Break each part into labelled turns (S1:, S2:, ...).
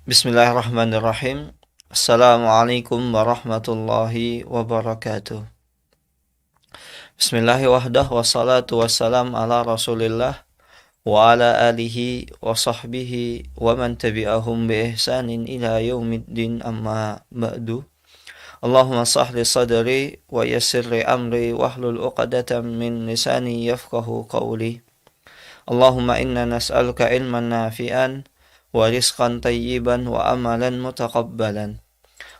S1: Bismillahirrahmanirrahim. Assalamualaikum warahmatullahi wabarakatuh. Bismillahirrahmanirrahim. Wassalatu wassalam ala rasulillah wa ala alihi wa sahbihi wa man tabi'ahum bi ihsanin ila yaumiddin amma ba'du. Allahumma sahli sadri wa yassirli amri wahlul uqadatan min lisani yafqahu qawli. Allahumma inna nas'aluka ilman nafi'an wa rizqan tayyiban wa amalan mutaqabbalan.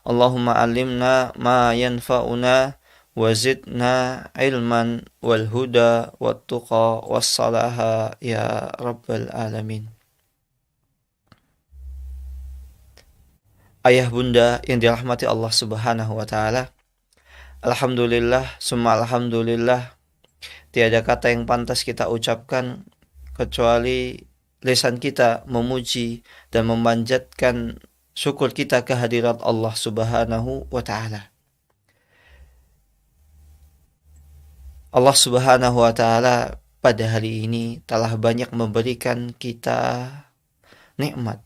S1: Allahumma alimna ma yanfa'una wa zidna ilman wal huda wat tuqa was salaha ya rabbal alamin. Ayah bunda yang dirahmati Allah Subhanahu wa taala, alhamdulillah summa alhamdulillah, tiada kata yang pantas kita ucapkan kecuali lisan kita memuji dan memanjatkan syukur kita kehadirat Allah Subhanahu wa taala. Allah Subhanahu wa taala pada hari ini telah banyak memberikan kita nikmat,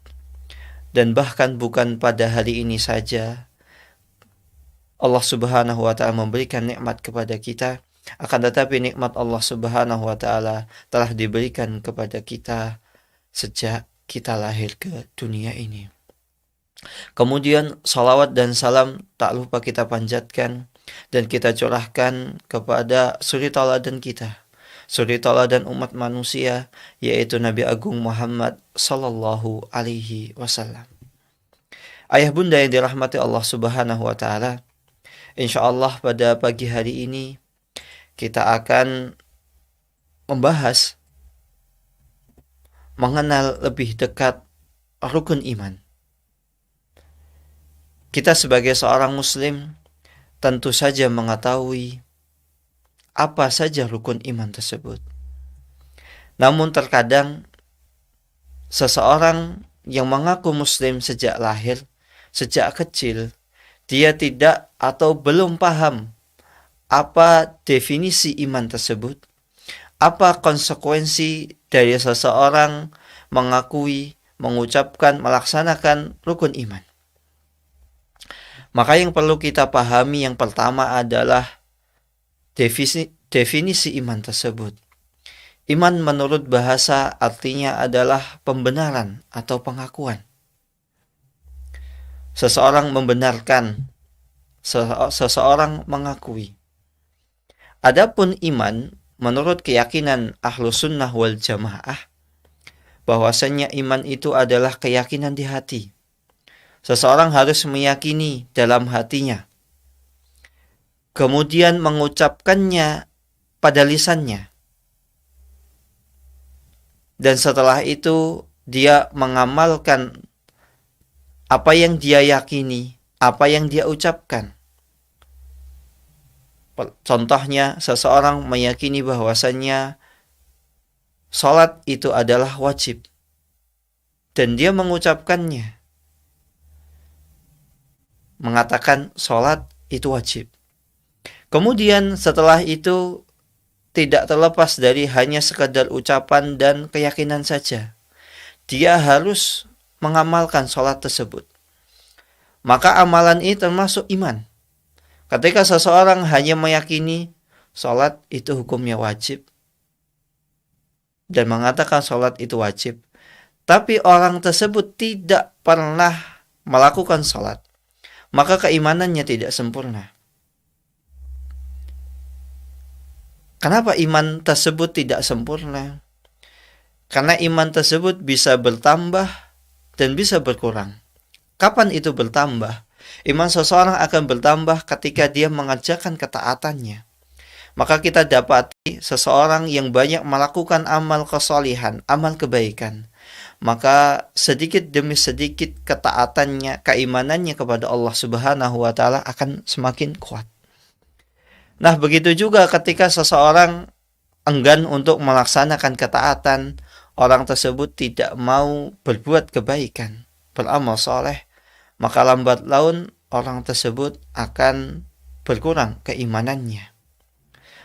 S1: dan bahkan bukan pada hari ini saja Allah Subhanahu wa taala memberikan nikmat kepada kita, akan tetapi nikmat Allah Subhanahu wa taala telah diberikan kepada kita sejak kita lahir ke dunia ini. Kemudian salawat dan salam tak lupa kita panjatkan dan kita curahkan kepada suri tauladan kita, suri tauladan umat manusia, yaitu Nabi Agung Muhammad sallallahu alaihi wasallam. Ayah bunda yang dirahmati Allah Subhanahu wa taala, insyaallah pada pagi hari ini kita akan membahas mengenal lebih dekat rukun iman. Kita sebagai seorang muslim tentu saja mengetahui apa saja rukun iman tersebut. Namun terkadang seseorang yang mengaku muslim sejak lahir, sejak kecil, dia tidak atau belum paham apa definisi iman tersebut, apa konsekuensi dari seseorang mengakui, mengucapkan, melaksanakan rukun iman. Maka yang perlu kita pahami yang pertama adalah definisi iman tersebut. Iman menurut bahasa artinya adalah pembenaran atau pengakuan. Seseorang membenarkan, seseorang mengakui. Adapun iman menurut keyakinan Ahlus Sunnah wal Jamaah, bahwasanya iman itu adalah keyakinan di hati. Seseorang harus meyakini dalam hatinya, kemudian mengucapkannya pada lisannya, dan setelah itu dia mengamalkan apa yang dia yakini, apa yang dia ucapkan. Contohnya, seseorang meyakini bahwasannya salat itu adalah wajib, dan dia mengucapkannya, mengatakan salat itu wajib. Kemudian setelah itu tidak terlepas dari hanya sekadar ucapan dan keyakinan saja, dia harus mengamalkan salat tersebut. Maka amalan ini termasuk iman. Ketika seseorang hanya meyakini salat itu hukumnya wajib dan mengatakan salat itu wajib, tapi orang tersebut tidak pernah melakukan salat, maka keimanannya tidak sempurna. Kenapa iman tersebut tidak sempurna? Karena iman tersebut bisa bertambah dan bisa berkurang. Kapan itu bertambah? Iman seseorang akan bertambah ketika dia mengerjakan ketaatannya. Maka kita dapati seseorang yang banyak melakukan amal kesalihan, amal kebaikan, maka sedikit demi sedikit ketaatannya, keimanannya kepada Allah Subhanahu wa taala akan semakin kuat. Nah, begitu juga ketika seseorang enggan untuk melaksanakan ketaatan, orang tersebut tidak mau berbuat kebaikan, beramal soleh, maka lambat laun orang tersebut akan berkurang keimanannya.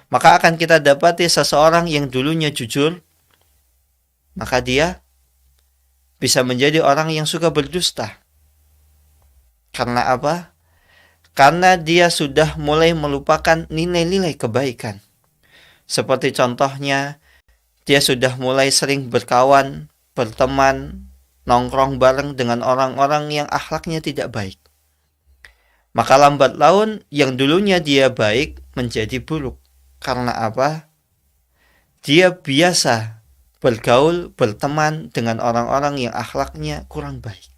S1: Maka akan kita dapati seseorang yang dulunya jujur, maka dia bisa menjadi orang yang suka berdusta. Karena apa? Karena dia sudah mulai melupakan nilai-nilai kebaikan. Seperti contohnya, dia sudah mulai sering berkawan, berteman, nongkrong bareng dengan orang-orang yang akhlaknya tidak baik. Maka lambat laun yang dulunya dia baik menjadi buruk. Karena apa? Dia biasa bergaul, berteman dengan orang-orang yang akhlaknya kurang baik.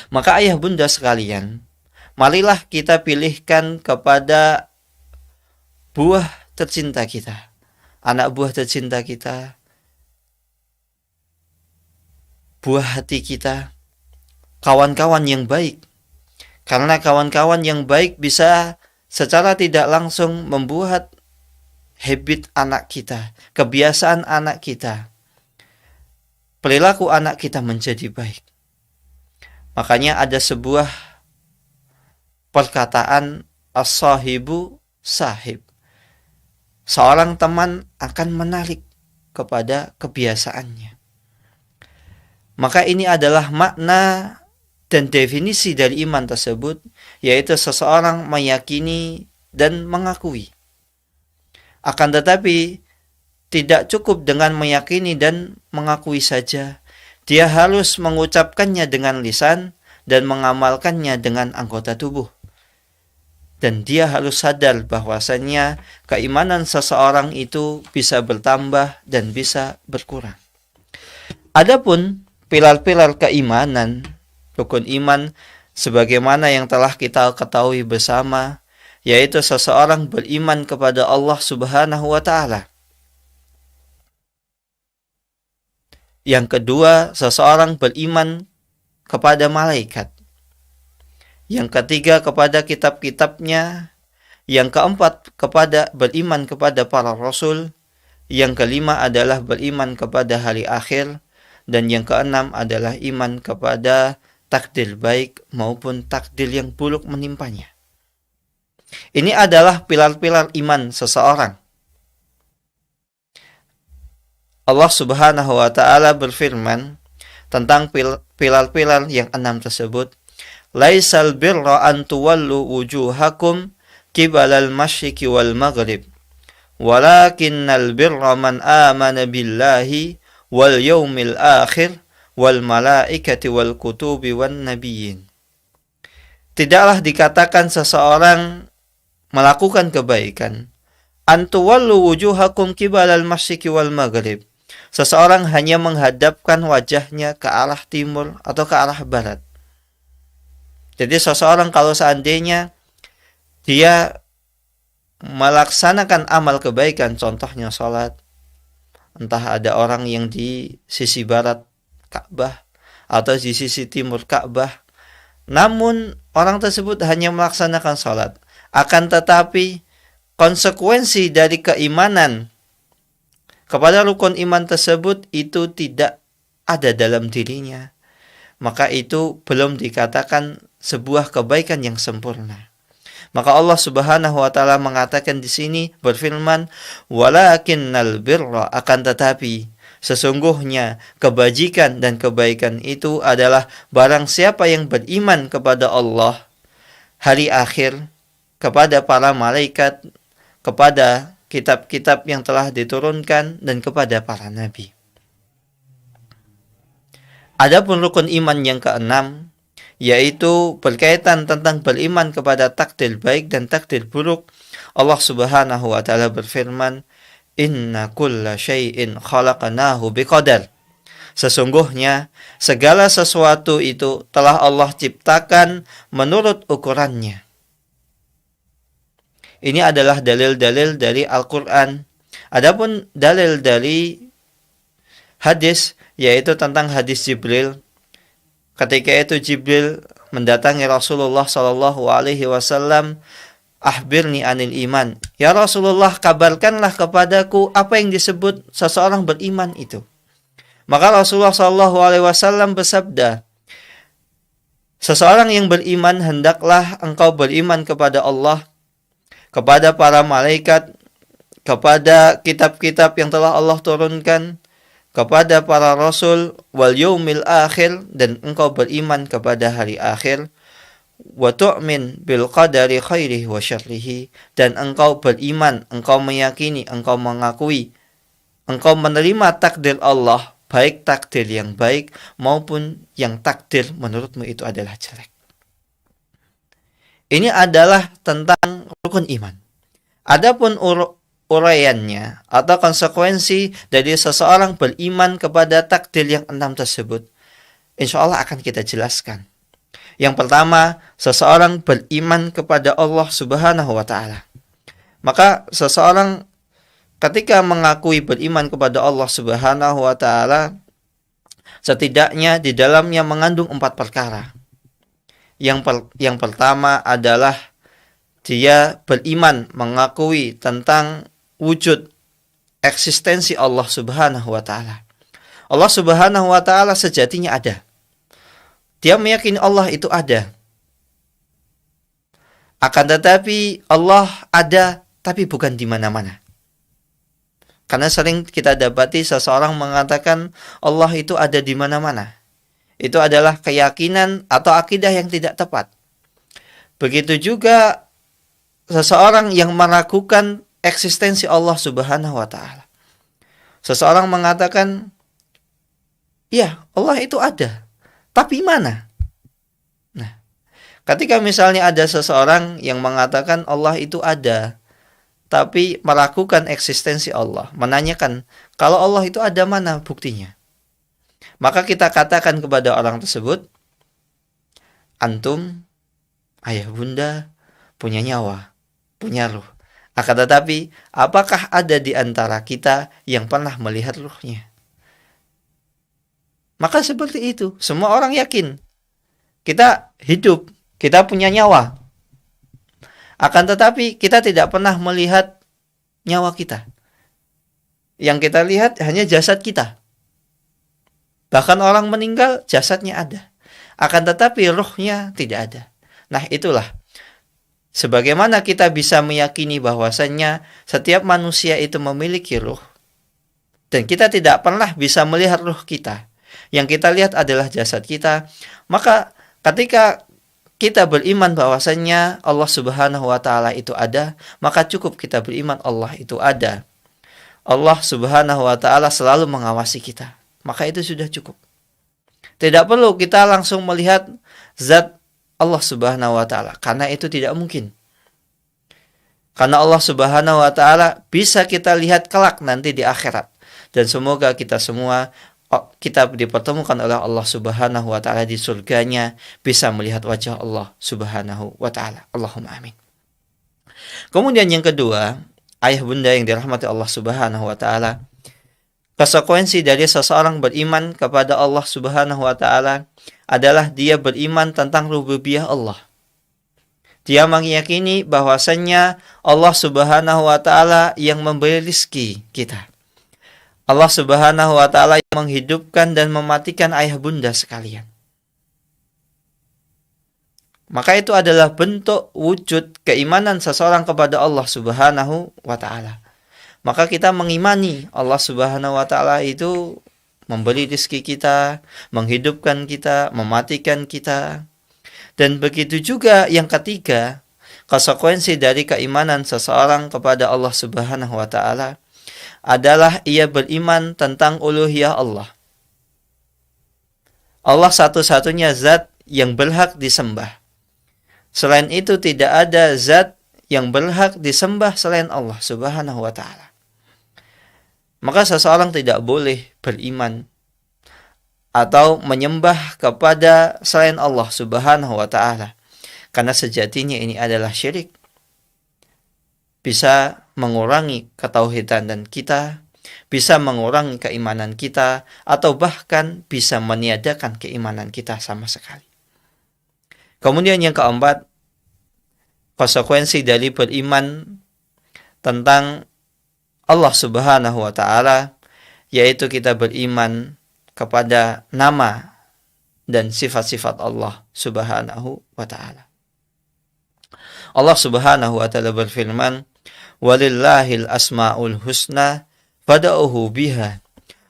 S1: Maka ayah bunda sekalian, marilah kita pilihkan kepada buah tercinta kita, anak buah tercinta kita, buah hati kita, kawan-kawan yang baik. Karena kawan-kawan yang baik bisa secara tidak langsung membuat habit anak kita, kebiasaan anak kita, perilaku anak kita menjadi baik. Makanya ada sebuah perkataan, as-sahibu sahib. Seorang teman akan menarik kepada kebiasaannya. Maka ini adalah makna dan definisi dari iman tersebut, yaitu seseorang meyakini dan mengakui. Akan tetapi tidak cukup dengan meyakini dan mengakui saja. Dia harus mengucapkannya dengan lisan dan mengamalkannya dengan anggota tubuh. Dan dia harus sadar bahwasannya keimanan seseorang itu bisa bertambah dan bisa berkurang. Adapun pilar-pilar keimanan, rukun iman sebagaimana yang telah kita ketahui bersama, yaitu seseorang beriman kepada Allah Subhanahu wa Ta'ala. Yang kedua, seseorang beriman kepada malaikat. Yang ketiga, kepada kitab-kitabnya. Yang keempat, beriman kepada para rasul. Yang kelima adalah beriman kepada hari akhir. Dan yang keenam adalah iman kepada takdir baik maupun takdir yang buruk menimpanya. Ini adalah pilar-pilar iman seseorang. Allah Subhanahu wa Ta'ala berfirman tentang pilar-pilar yang 6 tersebut. Laisal birra an tuwallu wujuhakum qibalal masyriqi wal maghrib, walakinnal birra man amana billahi wal yawmil akhir wal malaikati wal kutubi wan nabiyyin. Tidaklah dikatakan seseorang melakukan kebaikan antuwallu wujuhakum qibalal masyriqi wal maghrib. Seseorang hanya menghadapkan wajahnya ke arah timur atau ke arah barat. Jadi seseorang kalau seandainya dia melaksanakan amal kebaikan, contohnya sholat, entah ada orang yang di sisi barat Ka'bah atau di sisi timur Ka'bah, namun orang tersebut hanya melaksanakan sholat, akan tetapi konsekuensi dari keimanan kepada rukun iman tersebut itu tidak ada dalam dirinya, maka itu belum dikatakan sebuah kebaikan yang sempurna. Maka Allah Subhanahu wa Ta'ala mengatakan di sini, berfirman, walakinnal birra, akan tetapi sesungguhnya kebajikan dan kebaikan itu adalah barang siapa yang beriman kepada Allah, hari akhir, kepada para malaikat, kepada kitab-kitab yang telah diturunkan, dan kepada para nabi. Adapun rukun iman yang keenam, yaitu berkaitan tentang beriman kepada takdir baik dan takdir buruk. Allah Subhanahu wa Ta'ala berfirman, inna kulla syai'in khalaqnahu biqadar. Sesungguhnya segala sesuatu itu telah Allah ciptakan menurut ukurannya. Ini adalah dalil-dalil dari Al-Quran. Adapun dalil dari hadis, yaitu tentang hadis Jibril. Ketika itu Jibril mendatangi Rasulullah SAW, ahbirni anil iman. Ya Rasulullah, kabarkanlah kepadaku apa yang disebut seseorang beriman itu. Maka Rasulullah SAW bersabda, seseorang yang beriman hendaklah engkau beriman kepada Allah, kepada para malaikat, kepada kitab-kitab yang telah Allah turunkan, kepada para rasul, wal yaumil akhir, dan engkau beriman kepada hari akhir, wa tu'min bil qadari khairihi wa syarrihi, dan engkau beriman, engkau meyakini, engkau mengakui, engkau menerima takdir Allah, baik takdir yang baik maupun yang takdir menurutmu itu adalah jelek. Ini adalah tentang rukun iman. Adapun uraiannya atau konsekuensi dari seseorang beriman kepada takdir yang 6 tersebut, insya Allah akan kita jelaskan. Yang pertama, seseorang beriman kepada Allah Subhanahu wa Ta'ala. Maka seseorang ketika mengakui beriman kepada Allah Subhanahu wa Ta'ala, setidaknya di dalamnya mengandung 4 perkara. Yang pertama adalah dia beriman, mengakui tentang wujud eksistensi Allah Subhanahu wa Ta'ala. Allah Subhanahu wa Ta'ala sejatinya ada. Dia meyakini Allah itu ada. Akan tetapi Allah ada, tapi bukan di mana-mana. Karena sering kita dapati seseorang mengatakan Allah itu ada di mana-mana. Itu adalah keyakinan atau akidah yang tidak tepat. Begitu juga seseorang yang meragukan eksistensi Allah Subhanahu wa Ta'ala. Seseorang mengatakan, ya Allah itu ada, tapi mana? Nah, ketika misalnya ada seseorang yang mengatakan Allah itu ada, tapi meragukan eksistensi Allah, menanyakan, kalau Allah itu ada, mana buktinya? Maka kita katakan kepada orang tersebut, antum, ayah bunda, punya nyawa, punya ruh. Akan tetapi, apakah ada di antara kita yang pernah melihat ruhnya? Maka seperti itu, semua orang yakin kita hidup, kita punya nyawa. Akan tetapi, kita tidak pernah melihat nyawa kita. Yang kita lihat hanya jasad kita. Bahkan orang meninggal, jasadnya ada. Akan tetapi ruhnya tidak ada. Nah, itulah sebagaimana kita bisa meyakini bahwasannya setiap manusia itu memiliki ruh. Dan kita tidak pernah bisa melihat ruh kita. Yang kita lihat adalah jasad kita. Maka ketika kita beriman bahwasannya Allah Subhanahu wa Ta'ala itu ada, maka cukup kita beriman Allah itu ada. Allah Subhanahu wa Ta'ala selalu mengawasi kita. Maka itu sudah cukup. Tidak perlu kita langsung melihat zat Allah Subhanahu wa Ta'ala, karena itu tidak mungkin. Karena Allah Subhanahu wa Ta'ala bisa kita lihat kelak nanti di akhirat. Dan semoga kita semua, kita dipertemukan oleh Allah Subhanahu wa Ta'ala di surganya, bisa melihat wajah Allah Subhanahu wa Ta'ala. Allahumma amin. Kemudian yang kedua, ayah bunda yang dirahmati Allah Subhanahu wa Ta'ala, konsekuensi dari seseorang beriman kepada Allah Subhanahu wa Ta'ala adalah dia beriman tentang rububiyah Allah. Dia meyakini bahwasannya Allah Subhanahu wa Ta'ala yang memberi rezeki kita. Allah Subhanahu wa Ta'ala yang menghidupkan dan mematikan ayah bunda sekalian. Maka itu adalah bentuk wujud keimanan seseorang kepada Allah Subhanahu wa Ta'ala. Maka kita mengimani Allah Subhanahu wa Ta'ala itu memberi rezeki kita, menghidupkan kita, mematikan kita. Dan begitu juga yang ketiga, konsekuensi dari keimanan seseorang kepada Allah Subhanahu wa Ta'ala adalah ia beriman tentang uluhiyah Allah. Allah satu-satunya zat yang berhak disembah. Selain itu tidak ada zat yang berhak disembah selain Allah Subhanahu wa Ta'ala. Maka seseorang tidak boleh beriman atau menyembah kepada selain Allah Subhanahu wa Ta'ala, karena sejatinya ini adalah syirik. Bisa mengurangi ketauhidan dan kita, bisa mengurangi keimanan kita, atau bahkan bisa meniadakan keimanan kita sama sekali. Kemudian yang keempat, konsekuensi dari beriman tentang Allah Subhanahu wa Ta'ala, yaitu kita beriman kepada nama dan sifat-sifat Allah Subhanahu wa Ta'ala. Allah Subhanahu wa Ta'ala berfirman, "Walillahil asmaul husna fad'uhu biha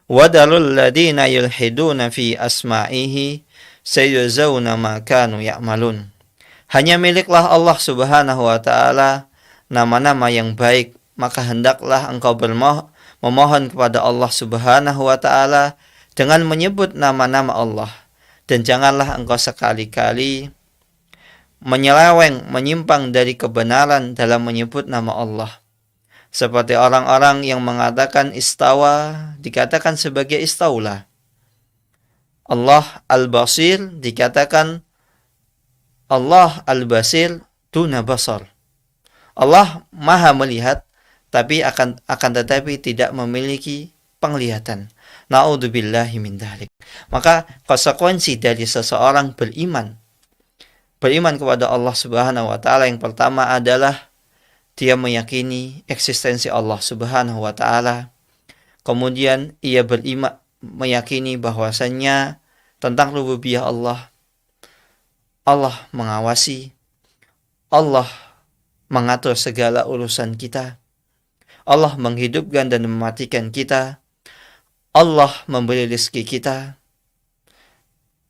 S1: Wadarul ladina yulhiduna fi asma'ihi sayuzawna ma kanu ya'malun. Hanya miliklah Allah Subhanahu wa taala nama-nama yang baik, maka hendaklah engkau memohon kepada Allah Subhanahu wa taala dengan menyebut nama-nama Allah, dan janganlah engkau sekali-kali menyeleweng, menyimpang dari kebenaran dalam menyebut nama Allah. Seperti orang-orang yang mengatakan istawa dikatakan sebagai istaula. Allah Al-Basir dikatakan Allah Al-Basir duna basar. Allah Maha melihat akan tetapi tidak memiliki penglihatan. Na'udzubillahi min dzalik. Maka konsekuensi dari seseorang beriman kepada Allah Subhanahu wa taala yang pertama adalah dia meyakini eksistensi Allah Subhanahu wa taala. Kemudian ia meyakini bahwasannya tentang rububiyah Allah. Allah mengawasi, Allah mengatur segala urusan kita, Allah menghidupkan dan mematikan kita, Allah memberi rezeki kita,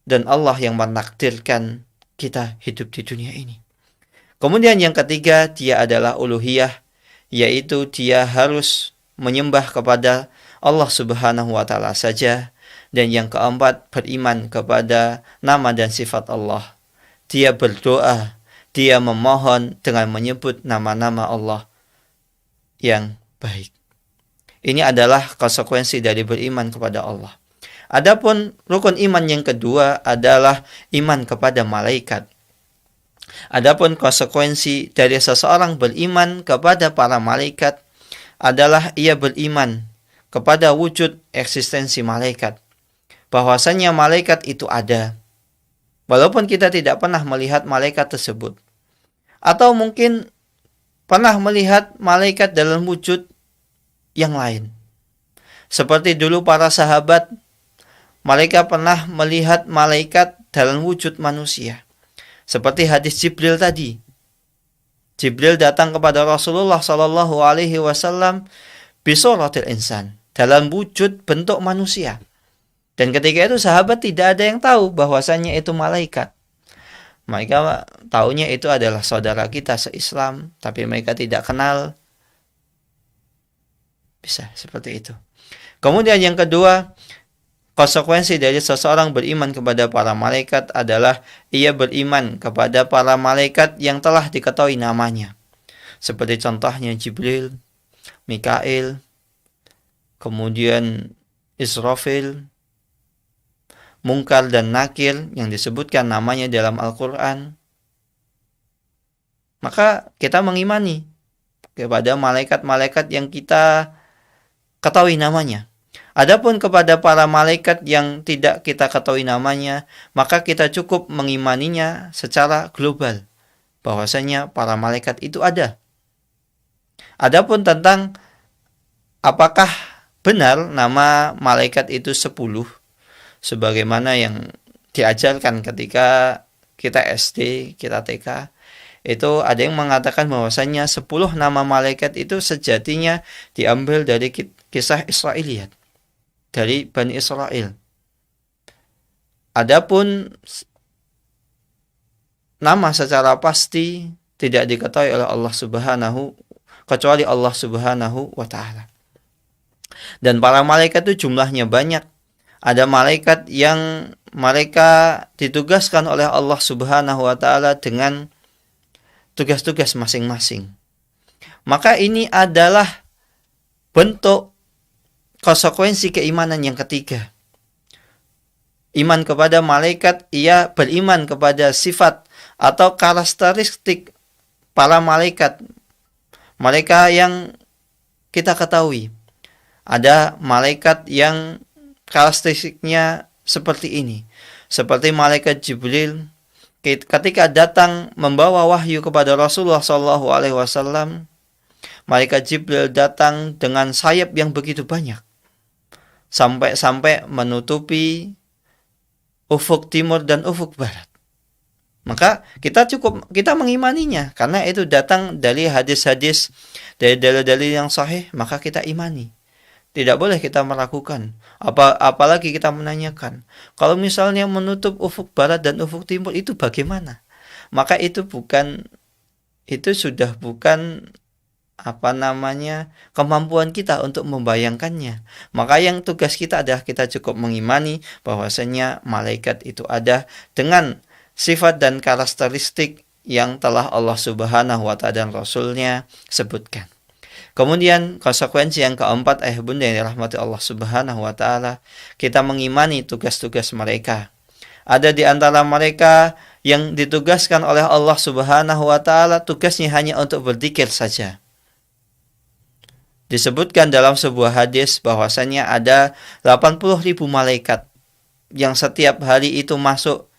S1: dan Allah yang menakdirkan kita hidup di dunia ini. Kemudian yang ketiga, dia adalah uluhiyah, yaitu dia harus menyembah kepada Allah Subhanahu wa taala saja. Dan yang keempat, beriman kepada nama dan sifat Allah. Dia berdoa, dia memohon dengan menyebut nama-nama Allah yang baik. Ini adalah konsekuensi dari beriman kepada Allah. Adapun rukun iman yang kedua adalah iman kepada malaikat. Adapun konsekuensi dari seseorang beriman kepada para malaikat adalah ia beriman kepada wujud eksistensi malaikat. Bahwasanya malaikat itu ada, walaupun kita tidak pernah melihat malaikat tersebut. Atau mungkin pernah melihat malaikat dalam wujud yang lain. Seperti dulu para sahabat, mereka pernah melihat malaikat dalam wujud manusia. Seperti hadis Jibril tadi. Jibril datang kepada Rasulullah sallallahu alaihi wasallam bisuratil insan, dalam wujud bentuk manusia. Dan ketika itu sahabat tidak ada yang tahu bahwasannya itu malaikat. Mereka taunya itu adalah saudara kita se-Islam, tapi mereka tidak kenal. Bisa seperti itu. Kemudian yang kedua, konsekuensi dari seseorang beriman kepada para malaikat adalah ia beriman kepada para malaikat yang telah diketahui namanya. Seperti contohnya Jibril, Mikail, kemudian Israfil, Munkar dan Nakir yang disebutkan namanya dalam Al-Quran. Maka kita mengimani kepada malaikat-malaikat yang kita ketahui namanya. Adapun kepada para malaikat yang tidak kita ketahui namanya, maka kita cukup mengimaninya secara global, bahwasanya para malaikat itu ada. Adapun tentang apakah benar nama malaikat itu 10, sebagaimana yang diajarkan ketika kita SD, kita TK, itu ada yang mengatakan bahwasanya 10 nama malaikat itu sejatinya diambil dari kisah Israiliyat, dari Bani Israel. Adapun nama secara pasti tidak diketahui oleh Allah Subhanahu, kecuali Allah Subhanahu wa ta'ala. Dan para malaikat itu jumlahnya banyak. Ada malaikat yang mereka ditugaskan oleh Allah Subhanahu wa ta'ala dengan tugas-tugas masing-masing. Maka ini adalah bentuk konsekuensi keimanan yang ketiga. Iman kepada malaikat, ia beriman kepada sifat atau karakteristik para malaikat. Mereka yang kita ketahui. Ada malaikat yang karakteristiknya seperti ini. Seperti malaikat Jibril ketika datang membawa wahyu kepada Rasulullah SAW, malaikat Jibril datang dengan sayap yang begitu banyak, sampai menutupi ufuk timur dan ufuk barat. Maka kita mengimaninya, karena itu datang dari hadis-hadis, dari dalil-dalil yang sahih, maka kita imani. Tidak boleh kita melakukan. Apalagi kita menanyakan. Kalau misalnya menutup ufuk barat dan ufuk timur itu bagaimana? Maka itu sudah bukan kemampuan kita untuk membayangkannya. Maka yang tugas kita adalah kita cukup mengimani bahwasanya malaikat itu ada dengan sifat dan karakteristik yang telah Allah Subhanahu wa taala dan Rasulnya sebutkan. Kemudian konsekuensi yang keempat, bunda yang dirahmati Allah Subhanahu wa taala, kita mengimani tugas-tugas mereka. Ada di antara mereka yang ditugaskan oleh Allah Subhanahu wa taala tugasnya hanya untuk berzikir saja. Disebutkan dalam sebuah hadis bahwasanya ada 80.000 malaikat yang setiap hari itu masuk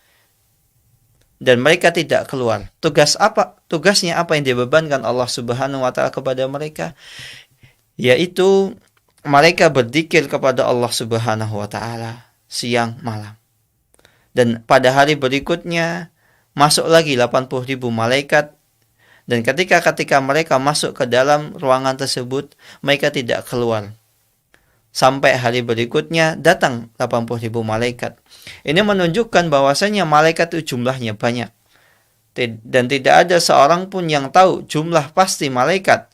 S1: dan mereka tidak keluar. Tugasnya apa yang dibebankan Allah Subhanahu wa taala kepada mereka? Yaitu mereka berzikir kepada Allah Subhanahu wa taala siang malam. Dan pada hari berikutnya masuk lagi 80.000 malaikat. Dan ketika mereka masuk ke dalam ruangan tersebut, mereka tidak keluar. Sampai hari berikutnya datang 80.000 malaikat. Ini menunjukkan bahwasanya malaikat itu jumlahnya banyak. Dan tidak ada seorang pun yang tahu jumlah pasti malaikat.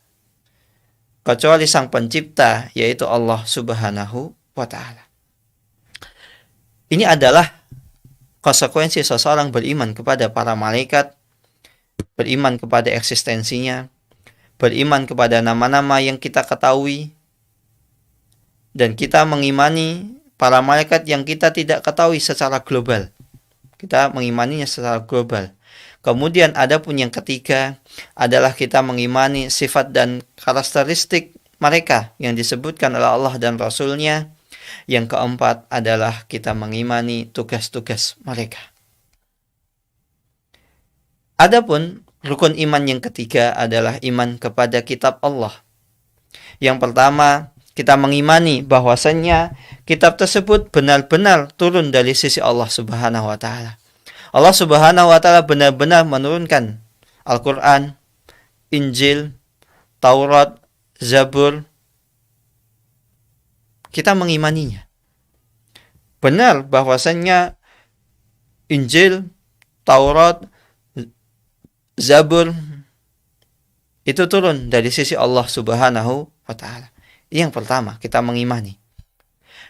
S1: Kecuali sang pencipta, yaitu Allah Subhanahu wa ta'ala. Ini adalah konsekuensi seseorang beriman kepada para malaikat, beriman kepada eksistensinya, beriman kepada nama-nama yang kita ketahui, dan kita mengimani para malaikat yang kita tidak ketahui secara global. Kita mengimaninya secara global. Kemudian ada pun yang ketiga adalah kita mengimani sifat dan karakteristik mereka yang disebutkan oleh Allah dan Rasulnya. Yang keempat adalah kita mengimani tugas-tugas mereka. Adapun rukun iman yang ketiga adalah iman kepada kitab Allah. Yang pertama, kita mengimani bahwasannya kitab tersebut benar-benar turun dari sisi Allah Subhanahu wa taala. Allah Subhanahu wa taala benar-benar menurunkan Al-Qur'an, Injil, Taurat, Zabur. Kita mengimaninya. Benar bahwasannya Injil, Taurat, Zabur itu turun dari sisi Allah Subhanahu wa taala. Yang pertama, kita mengimani.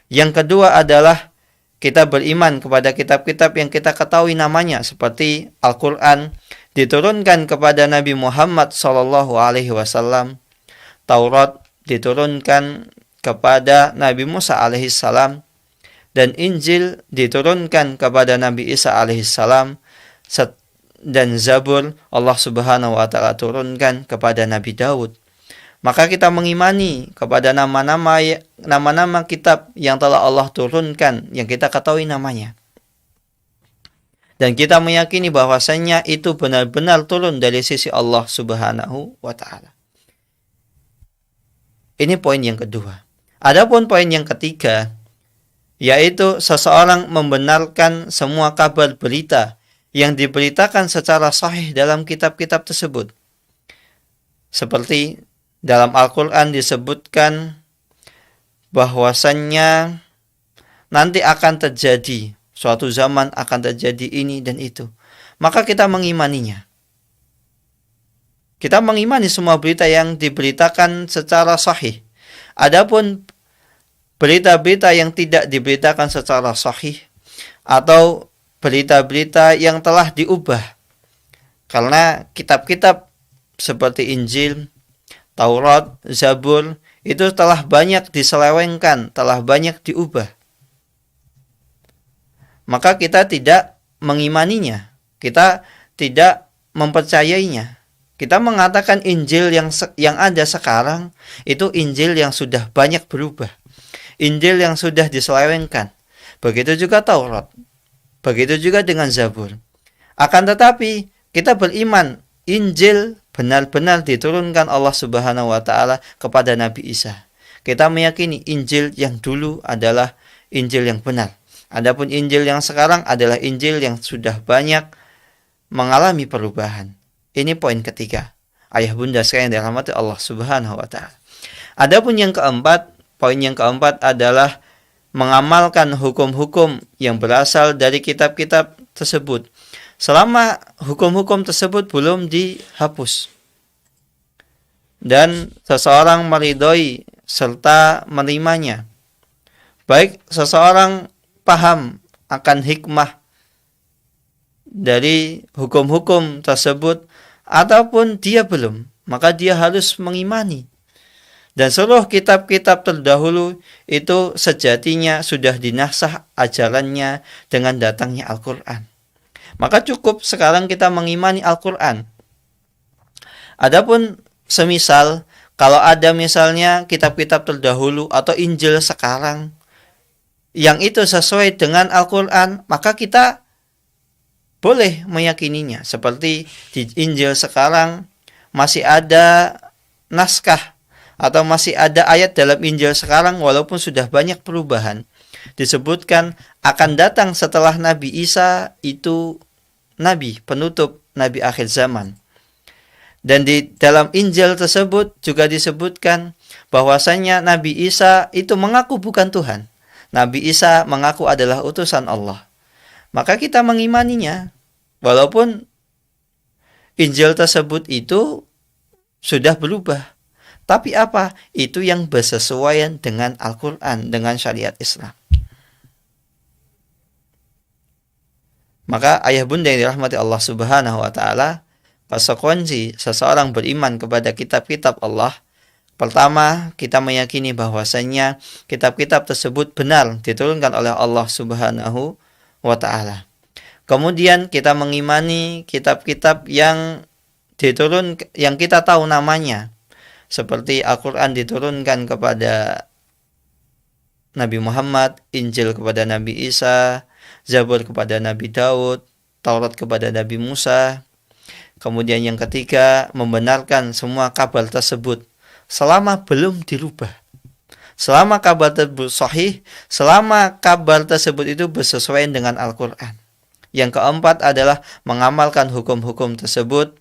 S1: Yang kedua adalah kita beriman kepada kitab-kitab yang kita ketahui namanya, seperti Al-Qur'an diturunkan kepada Nabi Muhammad SAW, Taurat diturunkan kepada Nabi Musa alaihissalam, dan Injil diturunkan kepada Nabi Isa alaihissalam, dan Zabur Allah Subhanahu wa taala turunkan kepada Nabi Daud. Maka kita mengimani kepada nama-nama kitab yang telah Allah turunkan, yang kita ketahui namanya. Dan kita meyakini bahwasannya itu benar-benar turun dari sisi Allah Subhanahu wa taala. Ini poin yang kedua. Adapun poin yang ketiga, yaitu seseorang membenarkan semua kabar berita yang diberitakan secara sahih dalam kitab-kitab tersebut. Seperti dalam Al-Quran disebutkan bahwasannya nanti akan terjadi, suatu zaman akan terjadi ini dan itu. Maka kita mengimaninya. Kita mengimani semua berita yang diberitakan secara sahih. Adapun berita-berita yang tidak diberitakan secara sahih atau berita-berita yang telah diubah, karena kitab-kitab seperti Injil, Taurat, Zabur itu telah banyak diselewengkan, telah banyak diubah. Maka kita tidak mengimaninya, kita tidak mempercayainya. Kita mengatakan Injil yang ada sekarang itu Injil yang sudah banyak berubah, Injil yang sudah diselewengkan. Begitu juga Taurat, begitu juga dengan Zabur. Akan tetapi kita beriman Injil benar-benar diturunkan Allah Subhanahu wa taala kepada Nabi Isa. Kita meyakini Injil yang dulu adalah Injil yang benar. Adapun Injil yang sekarang adalah Injil yang sudah banyak mengalami perubahan. Ini poin ketiga. Ayah bunda sekalian dirahmati Allah Subhanahu wa taala. Adapun yang keempat, poin yang keempat adalah mengamalkan hukum-hukum yang berasal dari kitab-kitab tersebut selama hukum-hukum tersebut belum dihapus. Dan seseorang meridhoi serta menerimanya. Baik seseorang paham akan hikmah dari hukum-hukum tersebut ataupun dia belum, maka dia harus mengimani. Dan seluruh kitab-kitab terdahulu itu sejatinya sudah dinasah ajarannya dengan datangnya Al-Quran. Maka cukup sekarang kita mengimani Al-Quran. Adapun semisal kalau ada misalnya kitab-kitab terdahulu atau Injil sekarang yang itu sesuai dengan Al-Quran, maka kita boleh meyakininya. Seperti di Injil sekarang masih ada naskah atau masih ada ayat dalam Injil sekarang walaupun sudah banyak perubahan. Disebutkan akan datang setelah Nabi Isa itu Nabi penutup, Nabi akhir zaman. Dan di dalam Injil tersebut juga disebutkan bahwasanya Nabi Isa itu mengaku bukan Tuhan. Nabi Isa mengaku adalah utusan Allah. Maka kita mengimaninya walaupun Injil tersebut itu sudah berubah. Tapi apa? Itu yang bersesuaian dengan Al-Quran, dengan syariat Islam. Maka ayah bunda yang dirahmati Allah Subhanahu wa Ta'ala, konsekuensi seseorang beriman kepada kitab-kitab Allah, pertama, kita meyakini bahwasanya kitab-kitab tersebut benar diturunkan oleh Allah Subhanahu wa Ta'ala. Kemudian kita mengimani kitab-kitab yang kita tahu namanya. Seperti Al-Quran diturunkan kepada Nabi Muhammad, Injil kepada Nabi Isa, Zabur kepada Nabi Daud, Taurat kepada Nabi Musa. Kemudian yang ketiga, membenarkan semua kabar tersebut selama belum dirubah. Selama kabar tersebut sahih, selama kabar tersebut itu bersesuaian dengan Al-Quran. Yang keempat adalah mengamalkan hukum-hukum tersebut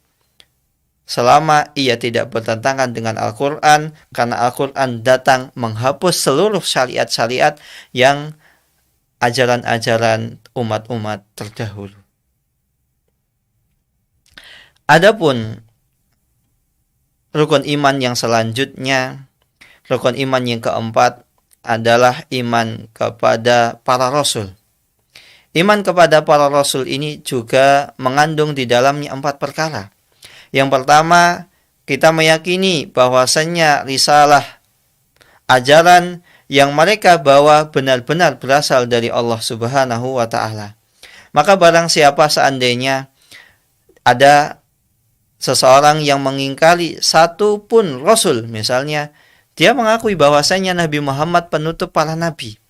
S1: selama ia tidak bertentangan dengan Al-Quran, karena Al-Quran datang menghapus seluruh syariat-syariat yang ajaran-ajaran umat-umat terdahulu. Adapun rukun iman yang selanjutnya, rukun iman yang keempat adalah iman kepada para rasul. Iman kepada para rasul ini juga mengandung di dalamnya 4 perkara. Yang pertama, kita meyakini bahwasannya risalah ajaran yang mereka bawa benar-benar berasal dari Allah Subhanahu wa Ta'ala. Maka barang siapa seandainya ada seseorang yang mengingkari satu pun rasul, misalnya dia mengakui bahwasanya Nabi Muhammad penutup para nabi,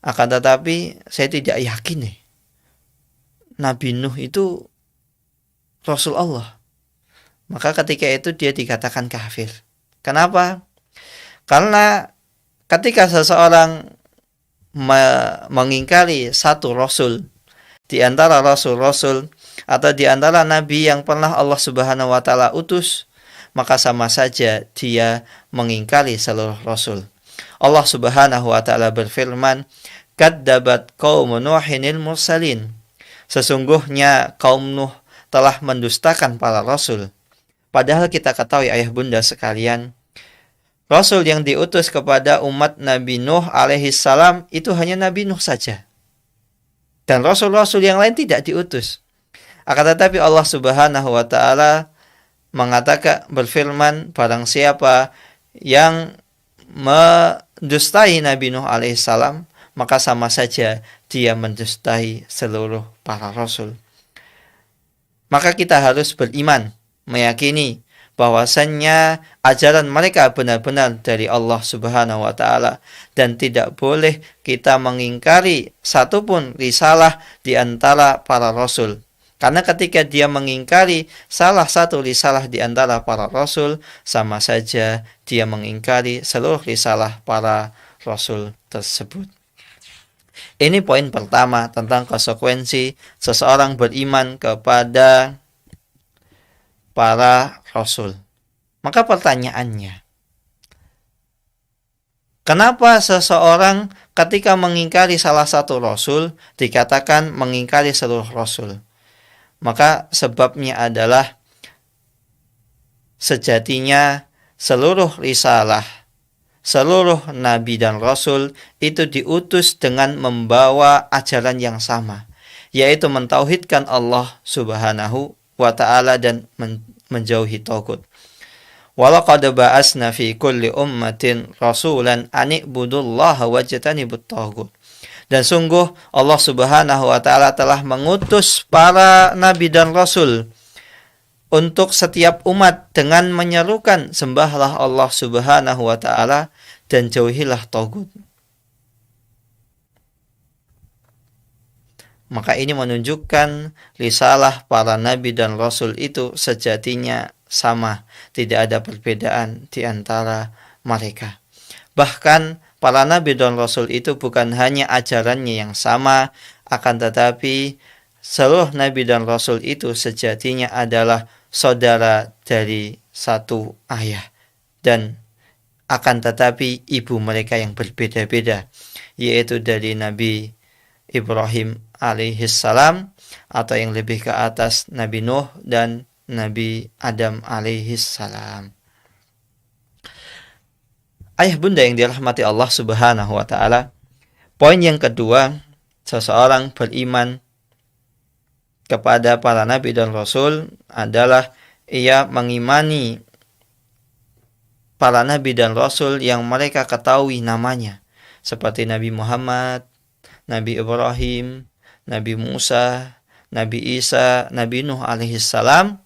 S1: akan tetapi saya tidak yakin Nabi Nuh itu Rasul Allah, maka ketika itu dia dikatakan kafir. Kenapa? Karena ketika seseorang mengingkari satu rasul di antara rasul-rasul atau di antara nabi yang pernah Allah Subhanahu wa Ta'ala utus, maka sama saja dia mengingkari seluruh rasul. Allah Subhanahu wa Ta'ala berfirman, "Kadzabat qaum Nuhinil mursalin." Sesungguhnya kaum Nuh telah mendustakan para rasul. Padahal kita ketahui ayah bunda sekalian, rasul yang diutus kepada umat Nabi Nuh alaihi salam itu hanya Nabi Nuh saja. Dan rasul-rasul yang lain tidak diutus. Akan tetapi Allah Subhanahu wa Ta'ala mengatakan, berfirman, barang siapa yang mendustai Nabi Nuh alaihi salam, maka sama saja dia mendustai seluruh para rasul. Maka kita harus beriman, meyakini bahwasannya ajaran mereka benar-benar dari Allah Subhanahu wa Ta'ala, dan tidak boleh kita mengingkari satupun risalah di antara para rasul. Karena ketika dia mengingkari salah satu risalah di antara para rasul, sama saja dia mengingkari seluruh risalah para rasul tersebut. Ini poin pertama tentang konsekuensi seseorang beriman kepada para rasul. Maka pertanyaannya, Kenapa seseorang ketika mengingkari salah satu rasul dikatakan mengingkari seluruh rasul? Maka sebabnya adalah sejatinya seluruh risalah, seluruh nabi dan rasul itu diutus dengan membawa ajaran yang sama, yaitu mentauhidkan Allah Subhanahu wa ta'ala dan menjauhi tagut. Walaqad ba'asna fi kulli ummatin rasulan an i'budullaha wajtanibut taghut. Dan sungguh Allah Subhanahu wa taala telah mengutus para nabi dan rasul untuk setiap umat dengan menyerukan sembahlah Allah Subhanahu wa taala dan jauhilah tagut. Maka ini menunjukkan risalah para nabi dan rasul itu sejatinya sama, tidak ada perbedaan di antara mereka. Bahkan para nabi dan rasul itu bukan hanya ajarannya yang sama, akan tetapi seluruh nabi dan rasul itu sejatinya adalah saudara dari satu ayah, dan akan tetapi ibu mereka yang berbeda-beda, yaitu dari Nabi Ibrahim alaihissalam atau yang lebih ke atas Nabi Nuh dan Nabi Adam alaihissalam. Ayah bunda yang dirahmati Allah Subhanahu wa ta'ala, poin yang kedua, seseorang beriman kepada para nabi dan rasul adalah ia mengimani para nabi dan rasul yang mereka ketahui namanya, seperti Nabi Muhammad, Nabi Ibrahim, Nabi Musa, Nabi Isa, Nabi Nuh alaihissalam,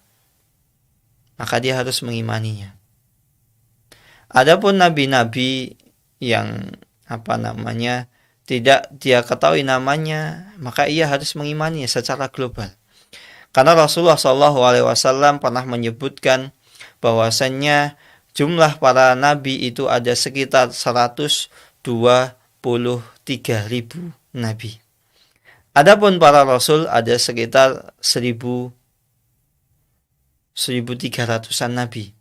S1: maka dia harus mengimaninya. Adapun nabi-nabi yang tidak dia ketahui namanya, maka ia harus mengimaninya secara global. Karena Rasulullah SAW pernah menyebutkan bahwasannya jumlah para nabi itu ada sekitar 123.000 nabi. Adapun para rasul ada sekitar 1.300-an nabi.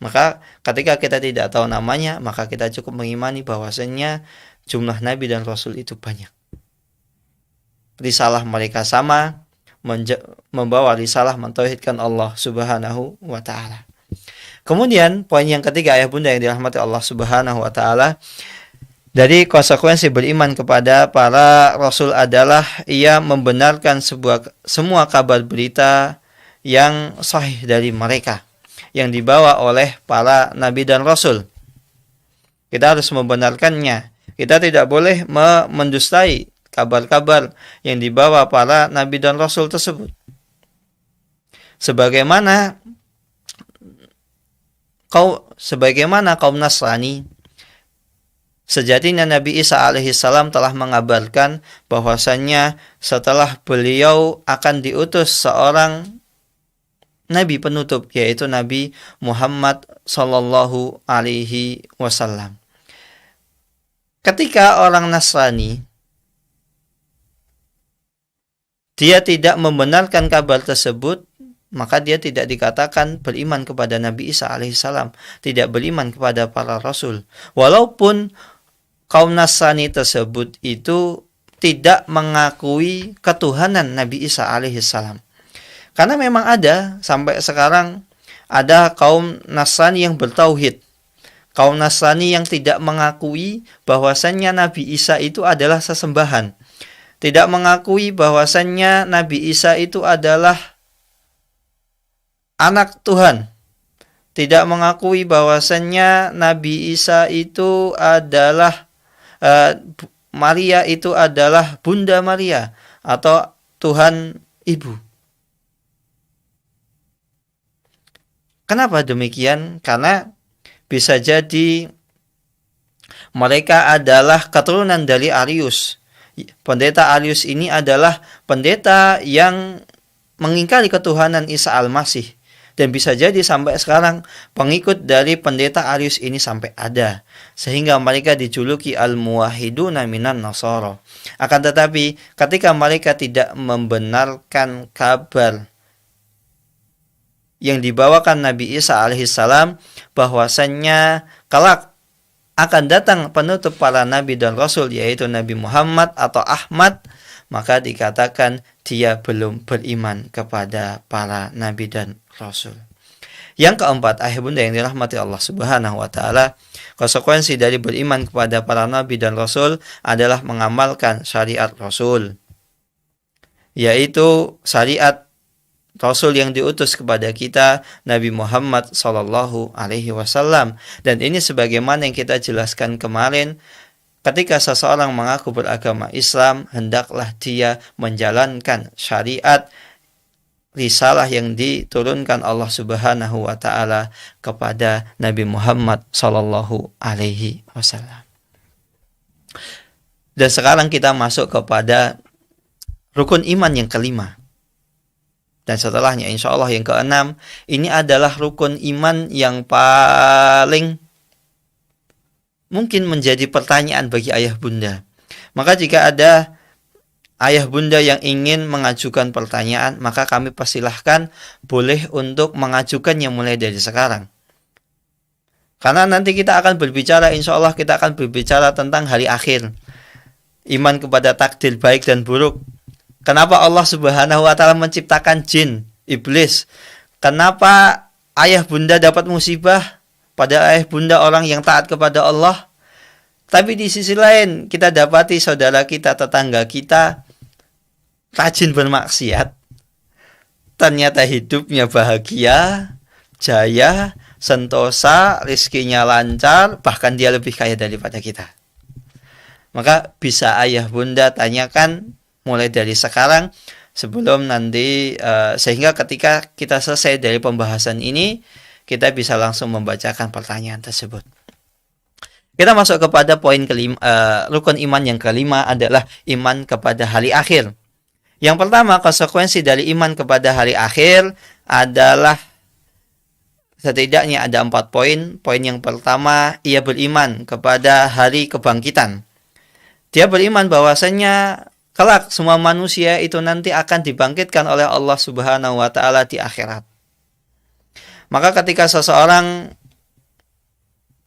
S1: Maka ketika kita tidak tahu namanya, maka kita cukup mengimani bahwasannya jumlah nabi dan rasul itu banyak. Risalah mereka sama, membawa risalah mentauhidkan Allah Subhanahu wa ta'ala. Kemudian poin yang ketiga, ayah bunda yang dirahmati Allah Subhanahu wa ta'ala, dari konsekuensi beriman kepada para rasul adalah ia membenarkan semua kabar berita yang sahih dari mereka yang dibawa oleh para nabi dan rasul. Kita harus membenarkannya. Kita tidak boleh mendustai kabar-kabar yang dibawa para nabi dan rasul tersebut. Sebagaimana kaum Nasrani, sejatinya Nabi Isa alaihissalam telah mengabarkan bahwasannya setelah beliau akan diutus seorang Nabi penutup, yaitu Nabi Muhammad sallallahu alaihi wasallam. Ketika orang Nasrani dia tidak membenarkan kabar tersebut, maka dia tidak dikatakan beriman kepada Nabi Isa alaihissalam, tidak beriman kepada para rasul. Walaupun kaum Nasrani tersebut itu tidak mengakui ketuhanan Nabi Isa alaihissalam. Karena memang ada, sampai sekarang ada kaum Nasrani yang bertauhid, kaum Nasrani yang tidak mengakui bahwasannya Nabi Isa itu adalah sesembahan, tidak mengakui bahwasannya Nabi Isa itu adalah anak Tuhan, tidak mengakui bahwasannya Nabi Isa itu adalah Maria itu adalah Bunda Maria atau Tuhan Ibu. Kenapa demikian? Karena bisa jadi mereka adalah keturunan dari Arius. Pendeta Arius ini adalah pendeta yang mengingkari ketuhanan Isa Al-Masih. Dan bisa jadi sampai sekarang pengikut dari pendeta Arius ini sampai ada, sehingga mereka dijuluki Al-Muwahhiduna minan Nasara. Akan tetapi ketika mereka tidak membenarkan kabar yang dibawakan Nabi Isa alaihissalam bahwasannya kelak akan datang penutup para nabi dan rasul, yaitu Nabi Muhammad atau Ahmad, maka dikatakan dia belum beriman kepada para nabi dan rasul. Yang keempat, ayah bunda yang dirahmati Allah Subhanahu wa taala, konsekuensi dari beriman kepada para nabi dan rasul adalah mengamalkan syariat rasul, yaitu syariat Rasul yang diutus kepada kita, Nabi Muhammad Sallallahu Alaihi Wasallam. Dan ini sebagaimana yang kita jelaskan kemarin, ketika seseorang mengaku beragama Islam, hendaklah dia menjalankan syariat risalah yang diturunkan Allah Subhanahu wa taala kepada Nabi Muhammad Sallallahu Alaihi Wasallam. Dan sekarang kita masuk kepada rukun iman yang kelima. Dan setelahnya insya Allah yang keenam, ini adalah rukun iman yang paling mungkin menjadi pertanyaan bagi ayah bunda. Maka jika ada ayah bunda yang ingin mengajukan pertanyaan, maka kami persilahkan boleh untuk mengajukannya mulai dari sekarang. Karena nanti kita akan berbicara, insya Allah kita akan berbicara tentang hari akhir, iman kepada takdir baik dan buruk. Kenapa Allah Subhanahu wa taala menciptakan jin, iblis? Kenapa ayah bunda dapat musibah pada ayah bunda orang yang taat kepada Allah? Tapi di sisi lain kita dapati saudara kita, tetangga kita rajin bermaksiat. Ternyata hidupnya bahagia, jaya, sentosa, rezekinya lancar, bahkan dia lebih kaya daripada kita. Maka bisa ayah bunda tanyakan mulai dari sekarang sebelum nanti sehingga ketika kita selesai dari pembahasan ini kita bisa langsung membacakan pertanyaan tersebut. Kita masuk kepada poin kelima, rukun iman yang kelima adalah iman kepada hari akhir. Yang pertama, konsekuensi dari iman kepada hari akhir adalah setidaknya ada 4 poin. Poin yang pertama, ia beriman kepada hari kebangkitan. Dia beriman bahwasanya kelak semua manusia itu nanti akan dibangkitkan oleh Allah Subhanahu wa taala di akhirat. Maka ketika seseorang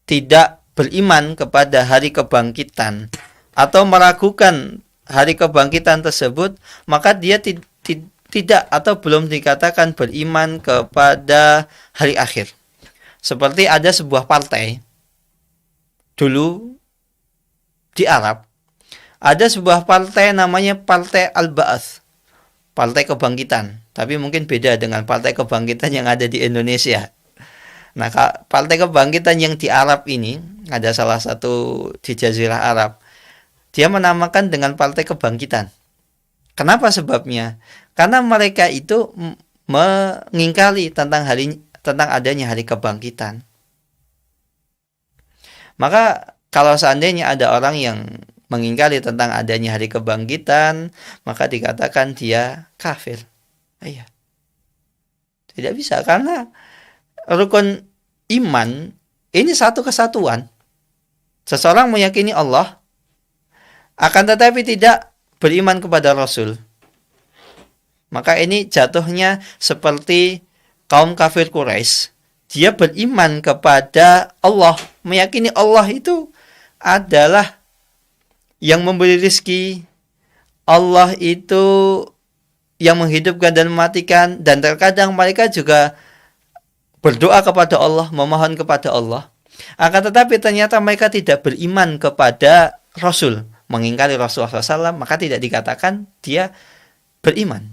S1: tidak beriman kepada hari kebangkitan atau meragukan hari kebangkitan tersebut, maka dia tidak atau belum dikatakan beriman kepada hari akhir. Seperti ada sebuah partai dulu di Arab, ada sebuah partai namanya Partai Al-Ba'ats, Partai Kebangkitan. Tapi mungkin beda dengan Partai Kebangkitan yang ada di Indonesia. Nah, Partai Kebangkitan yang di Arab ini, ada salah satu di Jazirah Arab, dia menamakan dengan Partai Kebangkitan. Kenapa sebabnya? Karena mereka itu mengingkari tentang adanya hari kebangkitan. Maka kalau seandainya ada orang yang mengingkari tentang adanya hari kebangkitan, maka dikatakan dia kafir. Iya. Tidak bisa, karena rukun iman ini satu kesatuan. Seseorang meyakini Allah, akan tetapi tidak beriman kepada Rasul. Maka ini jatuhnya seperti kaum kafir Quraisy. Dia beriman kepada Allah, meyakini Allah itu adalah yang memberi rezeki, Allah itu yang menghidupkan dan mematikan, dan terkadang mereka juga berdoa kepada Allah, memohon kepada Allah. Akan tetapi ternyata mereka tidak beriman kepada Rasul, mengingkari Rasulullah SAW, maka tidak dikatakan dia beriman.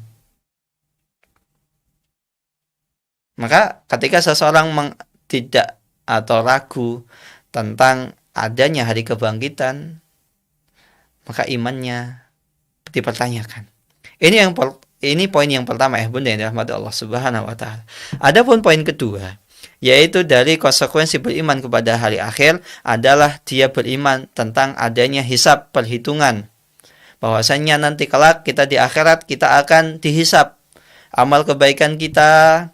S1: Maka ketika seseorang tidak atau ragu tentang adanya hari kebangkitan, maka imannya dipertanyakan. Ini poin yang pertama ya bunda yang dirahmati Allah Subhanahu wa taala. Adapun poin kedua, yaitu dari konsekuensi beriman kepada hari akhir adalah dia beriman tentang adanya hisab, perhitungan. Bahwasanya nanti kelak kita di akhirat kita akan dihisab. Amal kebaikan kita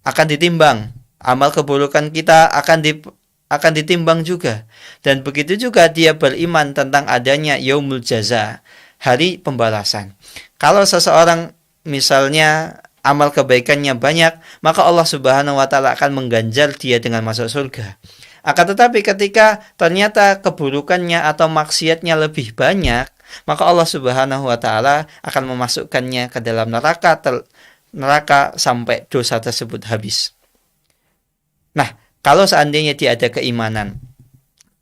S1: akan ditimbang, amal keburukan kita akan ditimbang juga. Dan begitu juga dia beriman tentang adanya yaumul jaza, hari pembalasan. Kalau seseorang misalnya amal kebaikannya banyak, maka Allah Subhanahu wa taala akan mengganjar dia dengan masuk surga. Akan tetapi ketika ternyata keburukannya atau maksiatnya lebih banyak, maka Allah Subhanahu wa taala akan memasukkannya ke dalam neraka sampai dosa tersebut habis. Nah, kalau seandainya dia ada keimanan,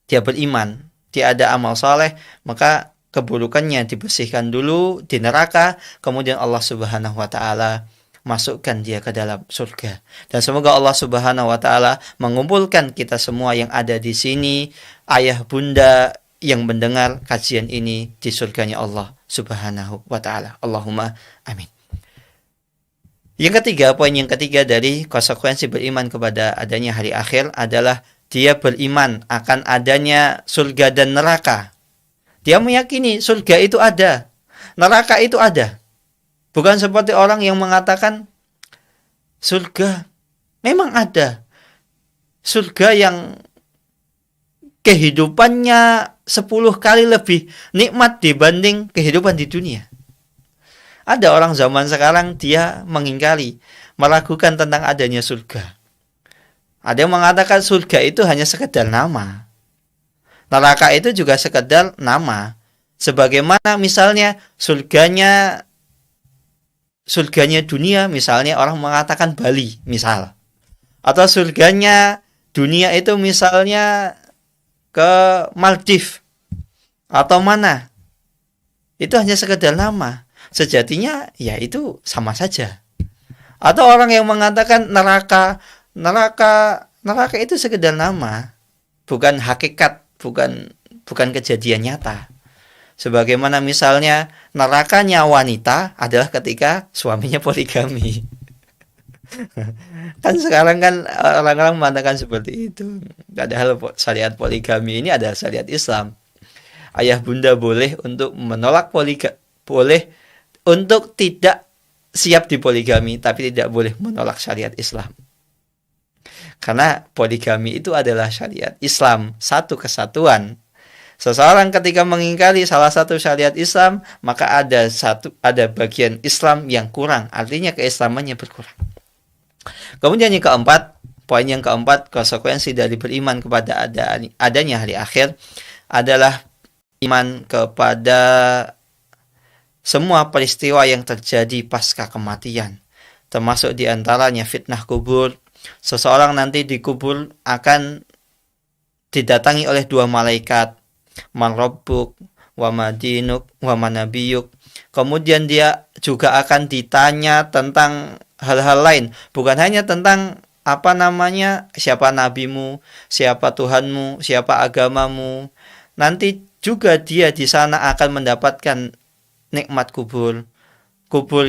S1: dia beriman, dia ada amal soleh, maka keburukannya dibersihkan dulu di neraka, kemudian Allah Subhanahu wa taala masukkan dia ke dalam surga. Dan semoga Allah Subhanahu wa taala mengumpulkan kita semua yang ada di sini, ayah bunda yang mendengar kajian ini di surganya Allah Subhanahu wa taala. Allahumma amin. Yang ketiga, poin yang ketiga dari konsekuensi beriman kepada adanya hari akhir adalah dia beriman akan adanya surga dan neraka. Dia meyakini surga itu ada, neraka itu ada. Bukan seperti orang yang mengatakan surga memang ada. Surga yang kehidupannya 10 kali lebih nikmat dibanding kehidupan di dunia. Ada orang zaman sekarang dia mengingkari, meragukan tentang adanya surga. Ada yang mengatakan surga itu hanya sekedar nama. Neraka itu juga sekedar nama. Sebagaimana misalnya surganya dunia, misalnya orang mengatakan Bali, misal. Atau surganya dunia itu misalnya ke Maldives atau mana. Itu hanya sekedar nama. Sejatinya ya itu sama saja. Atau orang yang mengatakan neraka itu sekedar nama, bukan hakikat, bukan kejadian nyata. Sebagaimana misalnya nerakanya wanita adalah ketika suaminya poligami. Kan sekarang kan orang-orang mengatakan seperti itu. Padahal syariat poligami ini adalah syariat Islam. Ayah bunda boleh untuk menolak boleh untuk tidak siap di poligami, tapi tidak boleh menolak syariat Islam. Karena poligami itu adalah syariat Islam, satu kesatuan. Seseorang ketika mengingkari salah satu syariat Islam, maka ada bagian Islam yang kurang, artinya keislamannya berkurang. Kemudian yang keempat, poin yang keempat, konsekuensi dari beriman kepada adanya hari akhir adalah iman kepada semua peristiwa yang terjadi pasca kematian, termasuk diantaranya fitnah kubur. Seseorang nanti dikubur akan didatangi oleh dua malaikat, man rabbuk wa madinuk wa manabiyuk. Kemudian dia juga akan ditanya tentang hal-hal lain, bukan hanya tentang siapa nabimu, siapa Tuhanmu, siapa agamamu. Nanti juga dia di sana akan mendapatkan nikmat kubur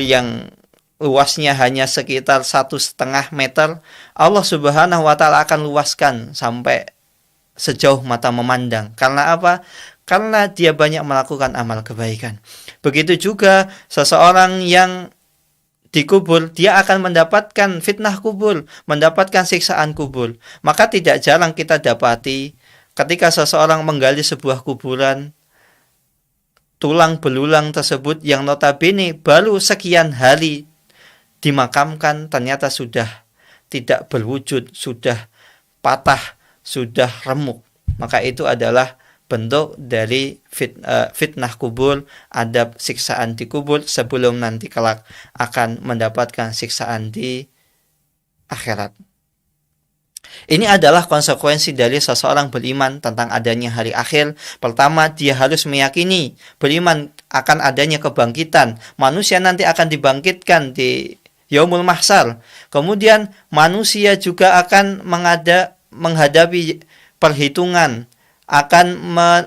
S1: yang luasnya hanya sekitar 1,5 meter. Allah Subhanahu wa taala akan luaskan sampai sejauh mata memandang. Karena apa? Karena dia banyak melakukan amal kebaikan. Begitu juga seseorang yang dikubur, dia akan mendapatkan fitnah kubur, mendapatkan siksaan kubur. Maka tidak jarang kita dapati ketika seseorang menggali sebuah kuburan, tulang belulang tersebut yang notabene baru sekian hari dimakamkan ternyata sudah tidak berwujud, sudah patah, sudah remuk. Maka itu adalah bentuk dari fitnah kubur, adab siksaan di kubur sebelum nanti kelak akan mendapatkan siksaan di akhirat. Ini adalah konsekuensi dari seseorang beriman tentang adanya hari akhir. Pertama, dia harus meyakini, beriman akan adanya kebangkitan. Manusia nanti akan dibangkitkan di Yaumul Mahsyar. Kemudian manusia juga akan menghadapi perhitungan, akan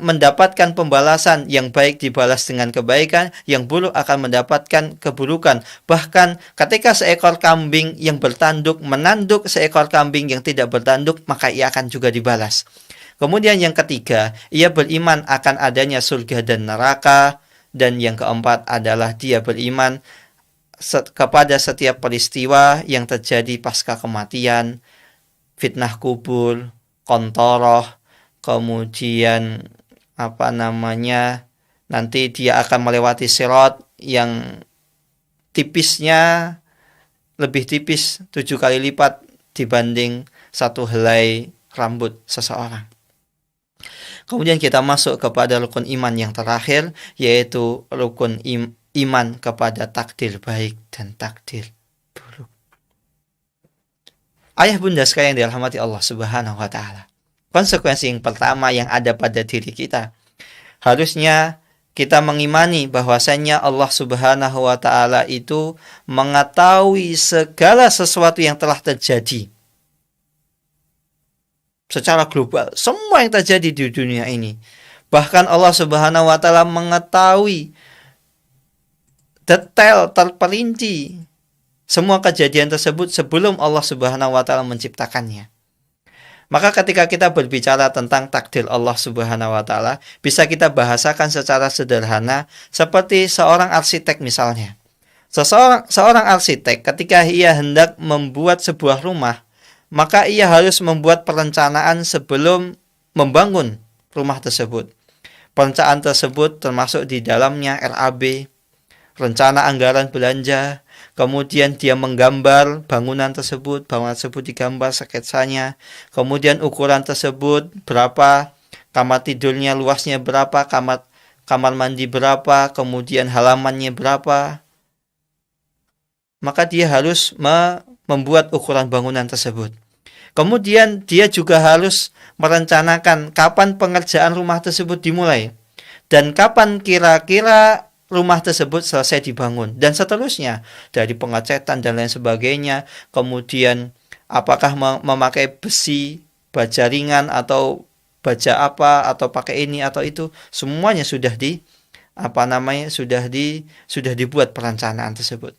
S1: mendapatkan pembalasan. Yang baik dibalas dengan kebaikan, yang buruk akan mendapatkan keburukan. Bahkan ketika seekor kambing yang bertanduk menanduk seekor kambing yang tidak bertanduk, maka ia akan juga dibalas. Kemudian yang ketiga, ia beriman akan adanya surga dan neraka. Dan yang keempat adalah dia beriman kepada setiap peristiwa yang terjadi pasca kematian, fitnah kubur, kontoroh, kemudian nanti dia akan melewati sirat yang lebih tipis 7 kali lipat dibanding 1 helai rambut seseorang. Kemudian kita masuk kepada rukun iman yang terakhir, yaitu rukun iman kepada takdir baik dan takdir buruk. Ayah bunda sekalian yang dirahmati Allah Subhanahu wa Ta'ala, konsekuensi yang pertama yang ada pada diri kita, harusnya kita mengimani bahwasannya Allah Subhanahu wa Ta'ala itu mengetahui segala sesuatu yang telah terjadi secara global, semua yang terjadi di dunia ini. Bahkan Allah Subhanahu wa Ta'ala mengetahui detail terperinci semua kejadian tersebut sebelum Allah Subhanahu wa Ta'ala menciptakannya. Maka ketika kita berbicara tentang takdir Allah Subhanahu wa Ta'ala, bisa kita bahasakan secara sederhana seperti seorang arsitek misalnya. Seorang arsitek ketika ia hendak membuat sebuah rumah, maka ia harus membuat perencanaan sebelum membangun rumah tersebut. Perencanaan tersebut termasuk di dalamnya RAB, rencana anggaran belanja, kemudian dia menggambar bangunan tersebut digambar sketsanya, kemudian ukuran tersebut berapa, kamar tidurnya luasnya berapa, kamar mandi berapa, kemudian halamannya berapa. Maka dia harus membuat ukuran bangunan tersebut. Kemudian dia juga harus merencanakan kapan pengerjaan rumah tersebut dimulai dan kapan kira-kira rumah tersebut selesai dibangun, dan seterusnya, dari pengecatan dan lain sebagainya. Kemudian apakah memakai besi, baja ringan atau baja apa, atau pakai ini atau itu, semuanya sudah dibuat perencanaan tersebut.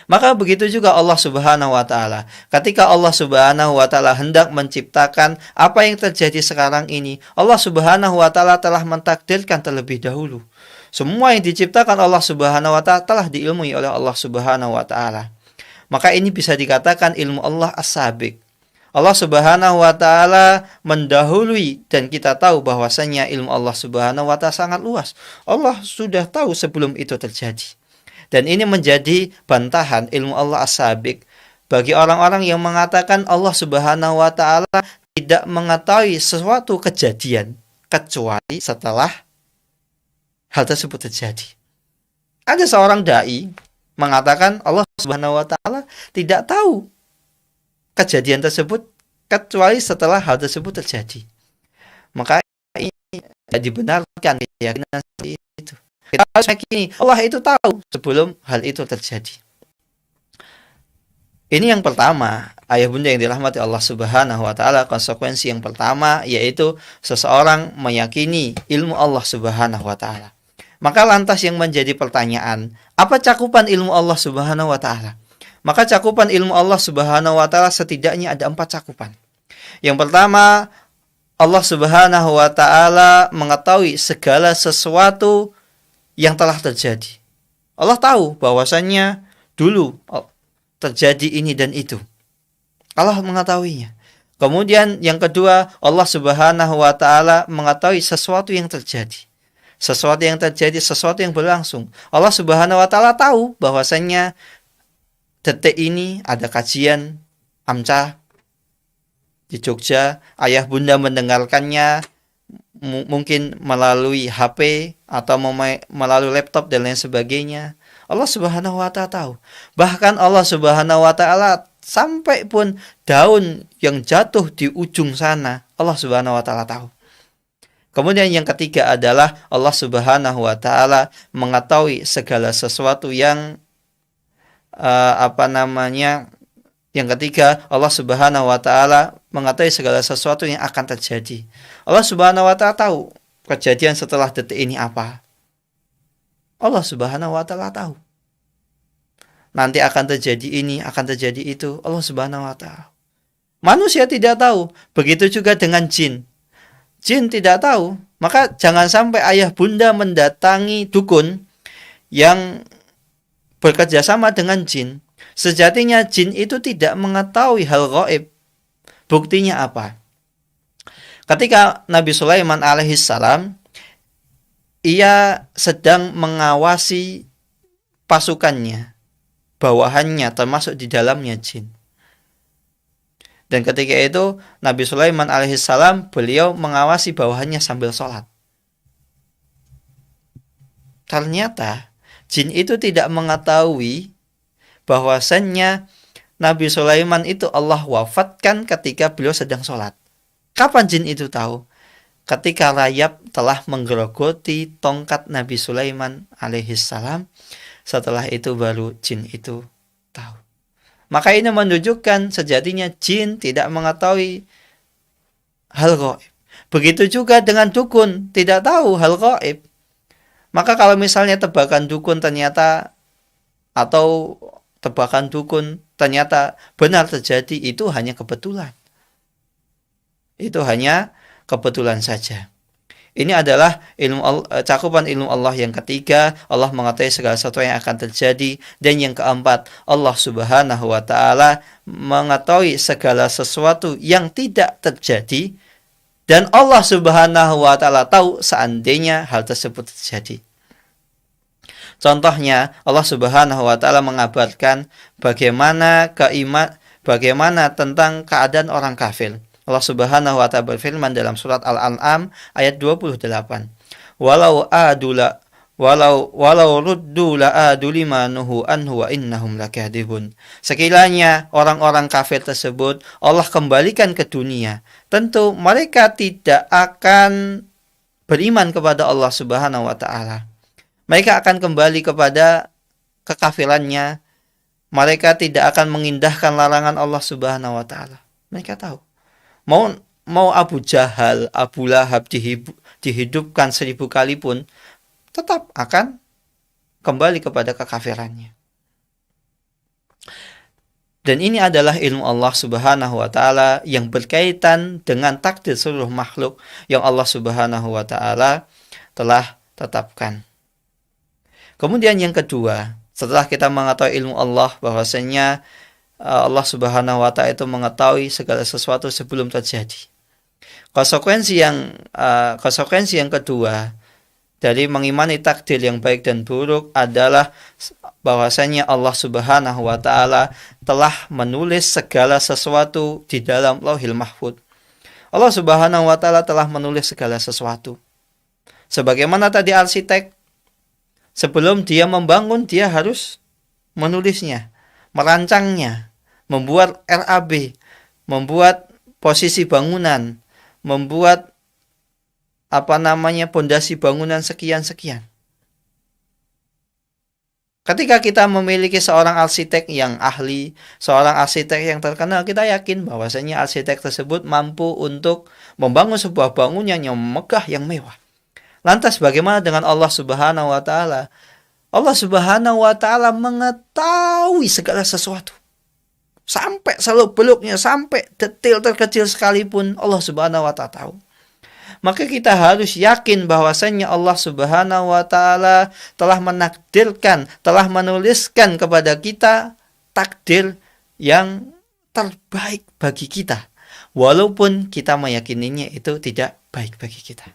S1: Maka begitu juga Allah Subhanahu wa Ta'ala. Ketika Allah Subhanahu wa Ta'ala hendak menciptakan apa yang terjadi sekarang ini, Allah Subhanahu wa Ta'ala telah mentakdirkan terlebih dahulu. Semua yang diciptakan Allah Subhanahu wa Ta'ala telah diilmui oleh Allah Subhanahu wa Ta'ala. Maka ini bisa dikatakan ilmu Allah as-sabiq. Allah Subhanahu wa Ta'ala mendahului, dan kita tahu bahwasanya ilmu Allah Subhanahu wa Ta'ala sangat luas. Allah sudah tahu sebelum itu terjadi. Dan ini menjadi bantahan ilmu Allah as-sabiq bagi orang-orang yang mengatakan Allah Subhanahu wa Ta'ala tidak mengetahui sesuatu kejadian kecuali setelah hal tersebut terjadi. Ada seorang dai mengatakan Allah Subhanahu wa Ta'ala tidak tahu kejadian tersebut kecuali setelah hal tersebut terjadi. Maka ini tidak dibenarkan keyakinan seperti itu. Kita harus meyakini Allah itu tahu sebelum hal itu terjadi. Ini yang pertama, ayah bunda yang dirahmati Allah Subhanahu wa Ta'ala. Konsekuensi yang pertama yaitu seseorang meyakini ilmu Allah Subhanahu wa Ta'ala. Maka lantas yang menjadi pertanyaan, apa cakupan ilmu Allah Subhanahu wa Ta'ala? Maka cakupan ilmu Allah Subhanahu wa Ta'ala setidaknya ada 4 cakupan. Yang pertama, Allah Subhanahu wa Ta'ala mengetahui segala sesuatu yang telah terjadi. Allah tahu bahwasannya dulu terjadi ini dan itu. Allah mengetahuinya. Kemudian yang kedua, Allah Subhanahu wa Ta'ala mengetahui sesuatu yang terjadi. Sesuatu yang terjadi, sesuatu yang berlangsung. Allah Subhanahu wa Ta'ala tahu bahwasannya detik ini ada kajian AMCA di Jogja, ayah bunda mendengarkannya mungkin melalui HP atau melalui laptop dan lain sebagainya. Allah Subhanahu wa Ta'ala tahu. Bahkan Allah Subhanahu wa Ta'ala sampai pun daun yang jatuh di ujung sana, Allah Subhanahu wa Ta'ala tahu. Kemudian yang ketiga adalah Allah Subhanahu wa Ta'ala mengetahui segala sesuatu yang yang ketiga, Allah Subhanahu wa Ta'ala mengetahui segala sesuatu yang akan terjadi. Allah Subhanahu wa Ta'ala tahu kejadian setelah detik ini apa. Allah Subhanahu wa Ta'ala tahu. Nanti akan terjadi ini, akan terjadi itu. Allah Subhanahu wa Ta'ala. Manusia tidak tahu. Begitu juga dengan jin. Jin tidak tahu. Maka jangan sampai ayah bunda mendatangi dukun yang bekerja sama dengan jin. Sejatinya jin itu tidak mengetahui hal gaib. Buktinya apa? Ketika Nabi Sulaiman alaihissalam, ia sedang mengawasi pasukannya, bawahannya termasuk di dalamnya jin. Dan ketika itu Nabi Sulaiman alaihissalam beliau mengawasi bawahannya sambil sholat. Ternyata jin itu tidak mengetahui bahwasannya Nabi Sulaiman itu Allah wafatkan ketika beliau sedang sholat. Kapan jin itu tahu? Ketika rayap telah menggerogoti tongkat Nabi Sulaiman alaihissalam. Setelah itu baru jin itu tahu. Maka ini menunjukkan sejatinya jin tidak mengetahui hal gaib. Begitu juga dengan dukun, tidak tahu hal gaib. Maka kalau misalnya tebakan dukun ternyata atau tebakan dukun ternyata benar terjadi, itu hanya kebetulan. Itu hanya kebetulan saja. Ini adalah cakupan ilmu Allah yang ketiga. Allah mengetahui segala sesuatu yang akan terjadi. Dan yang keempat, Allah subhanahu wa ta'ala mengetahui segala sesuatu yang tidak terjadi. Dan Allah subhanahu wa ta'ala tahu seandainya hal tersebut terjadi. Contohnya, Allah subhanahu wa ta'ala mengabarkan bagaimana tentang keadaan orang kafir. Allah subhanahu wa ta'ala berfirman dalam surat Al-An'am ayat 28. Walau ruddu la'adu lima nuhu anhu wa innahum lakadibun. Sekiranya orang-orang kafir tersebut Allah kembalikan ke dunia, tentu mereka tidak akan beriman kepada Allah subhanahu wa ta'ala. Mereka akan kembali kepada kekafirannya. Mereka tidak akan mengindahkan larangan Allah subhanahu wa ta'ala. Mereka tahu. Mau Abu Jahal, Abu Lahab dihidupkan 1000 kali pun tetap akan kembali kepada kekafirannya. Dan ini adalah ilmu Allah subhanahu wa ta'ala yang berkaitan dengan takdir seluruh makhluk yang Allah subhanahu wa ta'ala telah tetapkan. Kemudian yang kedua, setelah kita mengetahui ilmu Allah bahwasanya Allah subhanahu wa ta'ala itu mengetahui segala sesuatu sebelum terjadi. Konsekuensi yang kedua dari mengimani takdir yang baik dan buruk adalah bahwasanya Allah subhanahu wa ta'ala telah menulis segala sesuatu di dalam Lauhil Mahfuz. Allah subhanahu wa ta'ala telah menulis segala sesuatu. Sebagaimana tadi arsitek, sebelum dia membangun, dia harus menulisnya, merancangnya, membuat RAB, membuat posisi bangunan, membuat pondasi bangunan sekian-sekian. Ketika kita memiliki seorang arsitek yang ahli, seorang arsitek yang terkenal, kita yakin bahwasanya arsitek tersebut mampu untuk membangun sebuah bangunan yang megah, yang mewah. Lantas bagaimana dengan Allah subhanahu wa ta'ala? Allah subhanahu wa ta'ala mengetahui segala sesuatu. Sampai seluk-beluknya, sampai detail terkecil sekalipun Allah subhanahu wa ta'ala tahu. Maka kita harus yakin bahwasannya Allah subhanahu wa ta'ala telah menakdirkan, telah menuliskan kepada kita takdir yang terbaik bagi kita. Walaupun kita meyakininya itu tidak baik bagi kita.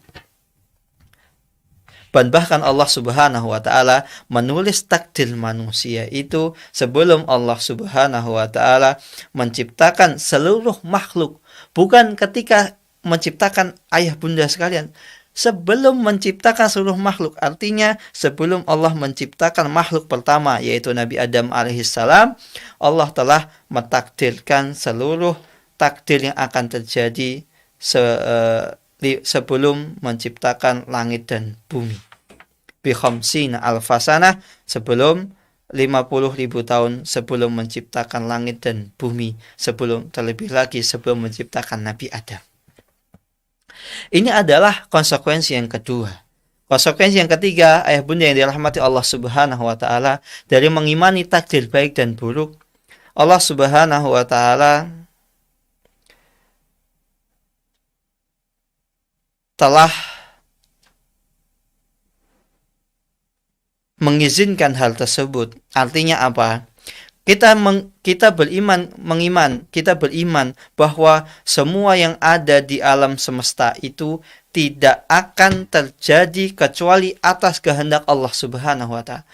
S1: Dan bahkan Allah subhanahu wa ta'ala menulis takdir manusia itu sebelum Allah subhanahu wa ta'ala menciptakan seluruh makhluk. Bukan ketika menciptakan ayah bunda sekalian. Sebelum menciptakan seluruh makhluk. Artinya sebelum Allah menciptakan makhluk pertama, yaitu Nabi Adam alaihissalam, Allah telah mentakdirkan seluruh takdir yang akan terjadi sebelum menciptakan langit dan bumi. Bi khamsina alfasana, sebelum 50.000 tahun sebelum menciptakan langit dan bumi, terlebih lagi sebelum menciptakan Nabi Adam. Ini adalah konsekuensi yang kedua. Konsekuensi yang ketiga, ayah bunda yang dirahmati Allah subhanahu wa ta'ala, dari mengimani takdir baik dan buruk, Allah subhanahu wa ta'ala telah mengizinkan hal tersebut. Artinya apa? Kita beriman bahwa semua yang ada di alam semesta itu tidak akan terjadi kecuali atas kehendak Allah subhanahu wa ta'ala.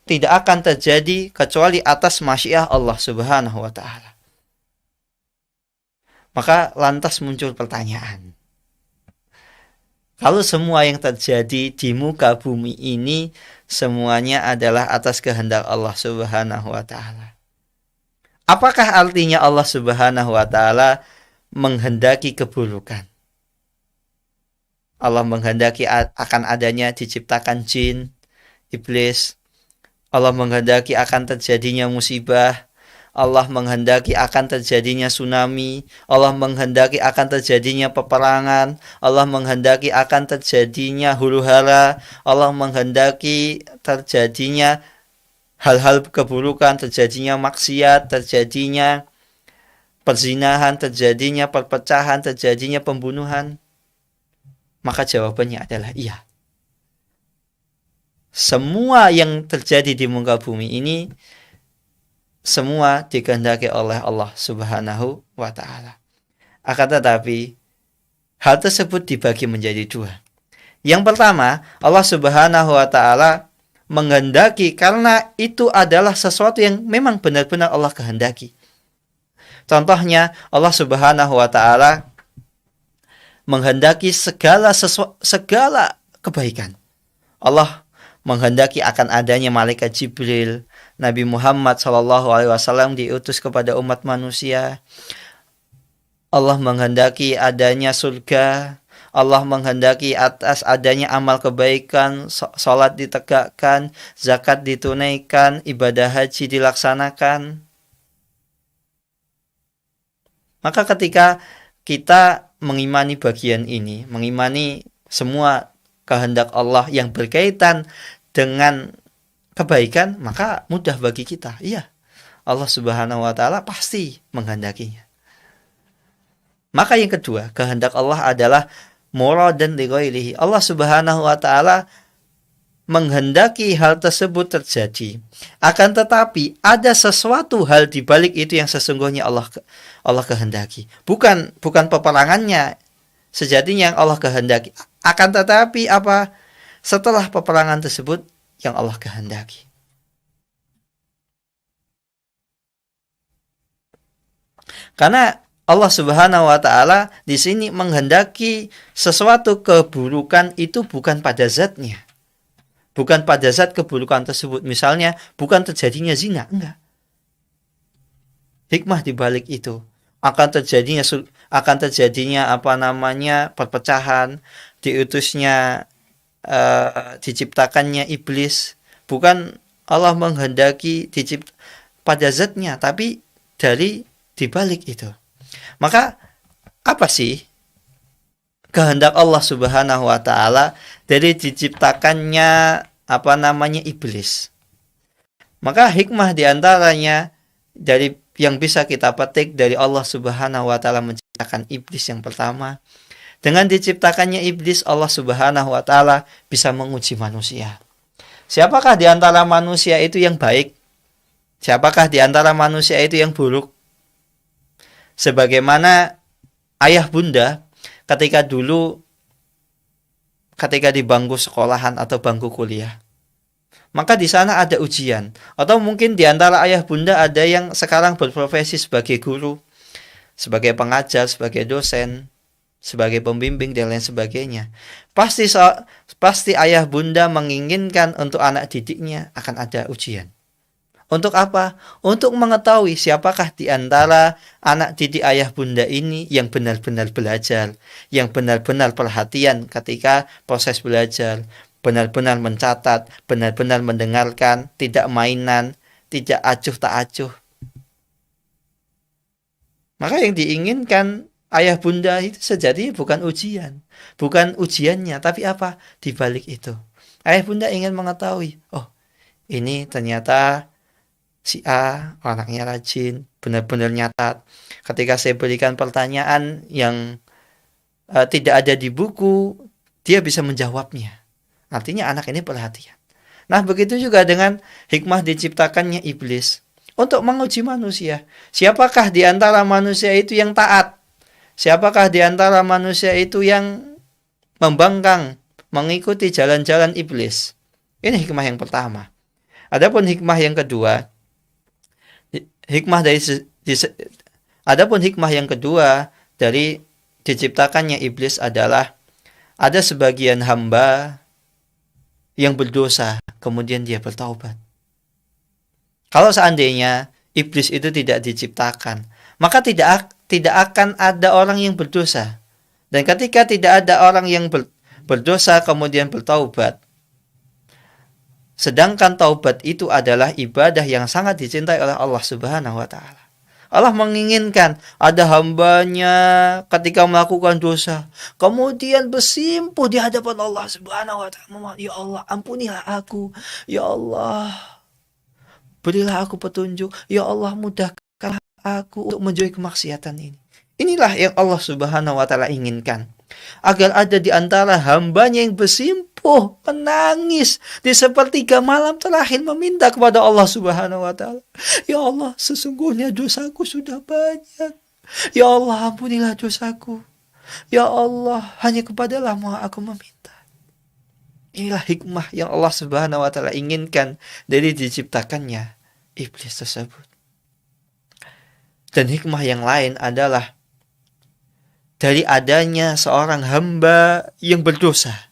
S1: Tidak akan terjadi kecuali atas masyiah Allah subhanahu wa ta'ala. Maka lantas muncul pertanyaan. Kalau semua yang terjadi di muka bumi ini semuanya adalah atas kehendak Allah Subhanahu wa taala. Apakah artinya Allah Subhanahu wa taala menghendaki keburukan? Allah menghendaki akan adanya diciptakan jin, iblis. Allah menghendaki akan terjadinya musibah. Allah menghendaki akan terjadinya tsunami. Allah menghendaki akan terjadinya peperangan. Allah menghendaki akan terjadinya huru-hara. Allah menghendaki terjadinya hal-hal keburukan, terjadinya maksiat, terjadinya perzinahan, terjadinya perpecahan, terjadinya pembunuhan. Maka jawabannya adalah iya. Semua yang terjadi di muka bumi ini semua dikehendaki oleh Allah Subhanahu wa taala. Akan tetapi hal tersebut dibagi menjadi dua. Yang pertama, Allah Subhanahu wa taala menghendaki karena itu adalah sesuatu yang memang benar-benar Allah kehendaki. Contohnya, Allah Subhanahu wa taala menghendaki segala kebaikan. Allah menghendaki akan adanya malaikat Jibril, Nabi Muhammad SAW diutus kepada umat manusia. Allah menghendaki adanya surga. Allah menghendaki atas adanya amal kebaikan, salat ditegakkan, zakat ditunaikan, ibadah haji dilaksanakan. Maka ketika kita mengimani bagian ini, mengimani semua kehendak Allah yang berkaitan dengan kebaikan, maka mudah bagi kita. Iya, Allah Subhanahu wa taala pasti menghendakinya. Maka yang kedua, kehendak Allah adalah muradan li ghairihi. Allah Subhanahu wa taala menghendaki hal tersebut terjadi. Akan tetapi ada sesuatu hal di balik itu yang sesungguhnya Allah kehendaki. Bukan peperangannya sejatinya yang Allah kehendaki. Akan tetapi apa? Setelah peperangan tersebut yang Allah kehendaki. Karena Allah Subhanahu wa taala di sini menghendaki sesuatu keburukan itu bukan pada zatnya. Bukan pada zat keburukan tersebut. Misalnya bukan terjadinya zina, enggak. Hikmah di balik itu akan terjadinya perpecahan, diutusnya diciptakannya iblis. Bukan Allah menghendaki pada zatnya, tapi dari dibalik itu. Maka apa sih kehendak Allah Subhanahu wa taala dari diciptakannya iblis? Maka hikmah diantaranya dari yang bisa kita petik dari Allah Subhanahu wa taala menciptakan iblis yang pertama. Dengan diciptakannya iblis, Allah Subhanahu wa taala bisa menguji manusia. Siapakah di antara manusia itu yang baik? Siapakah di antara manusia itu yang buruk? Sebagaimana ayah bunda ketika di bangku sekolahan atau bangku kuliah, maka di sana ada ujian. Atau mungkin di antara ayah bunda ada yang sekarang berprofesi sebagai guru, sebagai pengajar, sebagai dosen, sebagai pembimbing dan lain sebagainya. Pasti ayah bunda menginginkan untuk anak didiknya akan ada ujian. Untuk apa? Untuk mengetahui siapakah di antara anak didik ayah bunda ini yang benar-benar belajar, yang benar-benar perhatian ketika proses belajar, benar-benar mencatat, benar-benar mendengarkan, tidak mainan, tidak acuh tak acuh. Maka yang diinginkan ayah bunda itu sejatinya bukan ujian, bukan ujiannya, tapi apa? Di balik itu, ayah bunda ingin mengetahui, oh ini ternyata si A anaknya rajin, benar-benar nyatat. Ketika saya berikan pertanyaan yang tidak ada di buku, dia bisa menjawabnya. Artinya anak ini perhatian. Nah, begitu juga dengan hikmah diciptakannya iblis untuk menguji manusia. Siapakah di antara manusia itu yang taat? Siapakah di antara manusia itu yang membangkang, mengikuti jalan-jalan iblis? Ini hikmah yang pertama. Adapun hikmah yang kedua, Adapun hikmah yang kedua dari diciptakannya iblis adalah ada sebagian hamba yang berdosa, kemudian dia bertaubat. Kalau seandainya iblis itu tidak diciptakan, maka tidak akan ada orang yang berdosa. Dan ketika tidak ada orang yang berdosa kemudian bertaubat, sedangkan taubat itu adalah ibadah yang sangat dicintai oleh Allah Subhanahu wa taala. Allah menginginkan ada hambanya ketika melakukan dosa, kemudian bersimpuh di hadapan Allah Subhanahu wa taala. Ya Allah, ampunilah aku. Ya Allah, berilah aku petunjuk. Ya Allah, mudahkanlah aku untuk menjauhi kemaksiatan ini. Inilah yang Allah Subhanahu wa taala inginkan. Agar ada di antara hambanya yang bersimpuh, menangis di sepertiga malam terakhir meminta kepada Allah Subhanahu wa taala. Ya Allah, sesungguhnya dosaku sudah banyak. Ya Allah, ampunilah dosaku. Ya Allah, hanya kepadalah aku meminta. Inilah hikmah yang Allah Subhanahu wa taala inginkan dari diciptakannya iblis tersebut. Dan hikmah yang lain adalah dari adanya seorang hamba yang berdosa.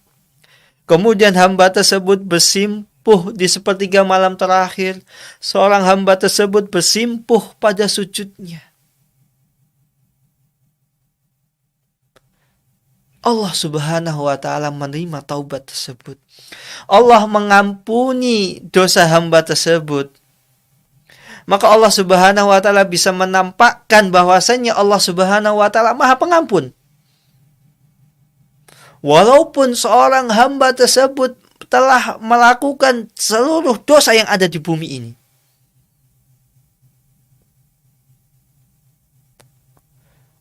S1: Kemudian hamba tersebut bersimpuh di sepertiga malam terakhir. Seorang hamba tersebut bersimpuh pada sujudnya. Allah Subhanahu wa taala menerima taubat tersebut. Allah mengampuni dosa hamba tersebut. Maka Allah Subhanahu wa taala bisa menampakkan bahwasanya Allah Subhanahu wa taala Maha Pengampun. Walaupun seorang hamba tersebut telah melakukan seluruh dosa yang ada di bumi ini.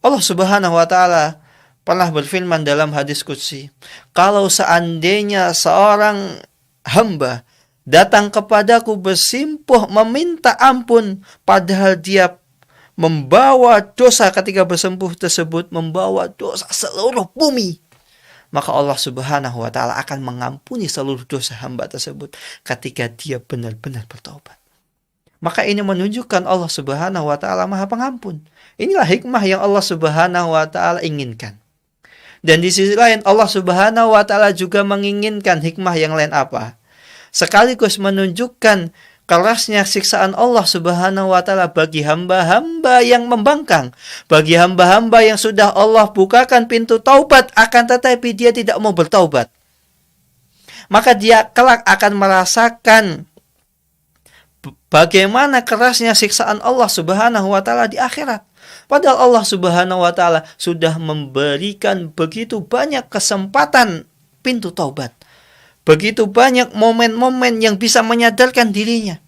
S1: Allah Subhanahu wa taala pernah berfirman dalam hadis qudsi, kalau seandainya seorang hamba datang kepadaku bersimpuh meminta ampun, padahal dia membawa dosa ketika bersempuh tersebut, membawa dosa seluruh bumi, maka Allah Subhanahu wa taala akan mengampuni seluruh dosa hamba tersebut ketika dia benar-benar bertaubat. Maka ini menunjukkan Allah Subhanahu wa taala Maha Pengampun. Inilah hikmah yang Allah Subhanahu wa taala inginkan. Dan di sisi lain Allah Subhanahu wa taala juga menginginkan hikmah yang lain apa? Sekaligus menunjukkan kerasnya siksaan Allah Subhanahu wa taala bagi hamba-hamba yang membangkang, bagi hamba-hamba yang sudah Allah bukakan pintu taubat akan tetapi dia tidak mau bertaubat. Maka dia kelak akan merasakan bagaimana kerasnya siksaan Allah Subhanahu wa taala di akhirat. Padahal Allah Subhanahu wa taala sudah memberikan begitu banyak kesempatan pintu taubat. Begitu banyak momen-momen yang bisa menyadarkan dirinya.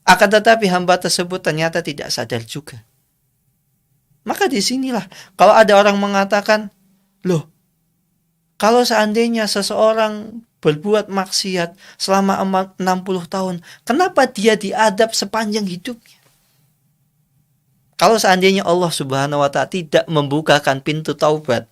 S1: Akan tetapi hamba tersebut ternyata tidak sadar juga. Maka disinilah kalau ada orang mengatakan, loh, kalau seandainya seseorang berbuat maksiat selama 60 tahun, kenapa dia diadab sepanjang hidupnya? Kalau seandainya Allah Subhanahu wa taala tidak membukakan pintu taubat,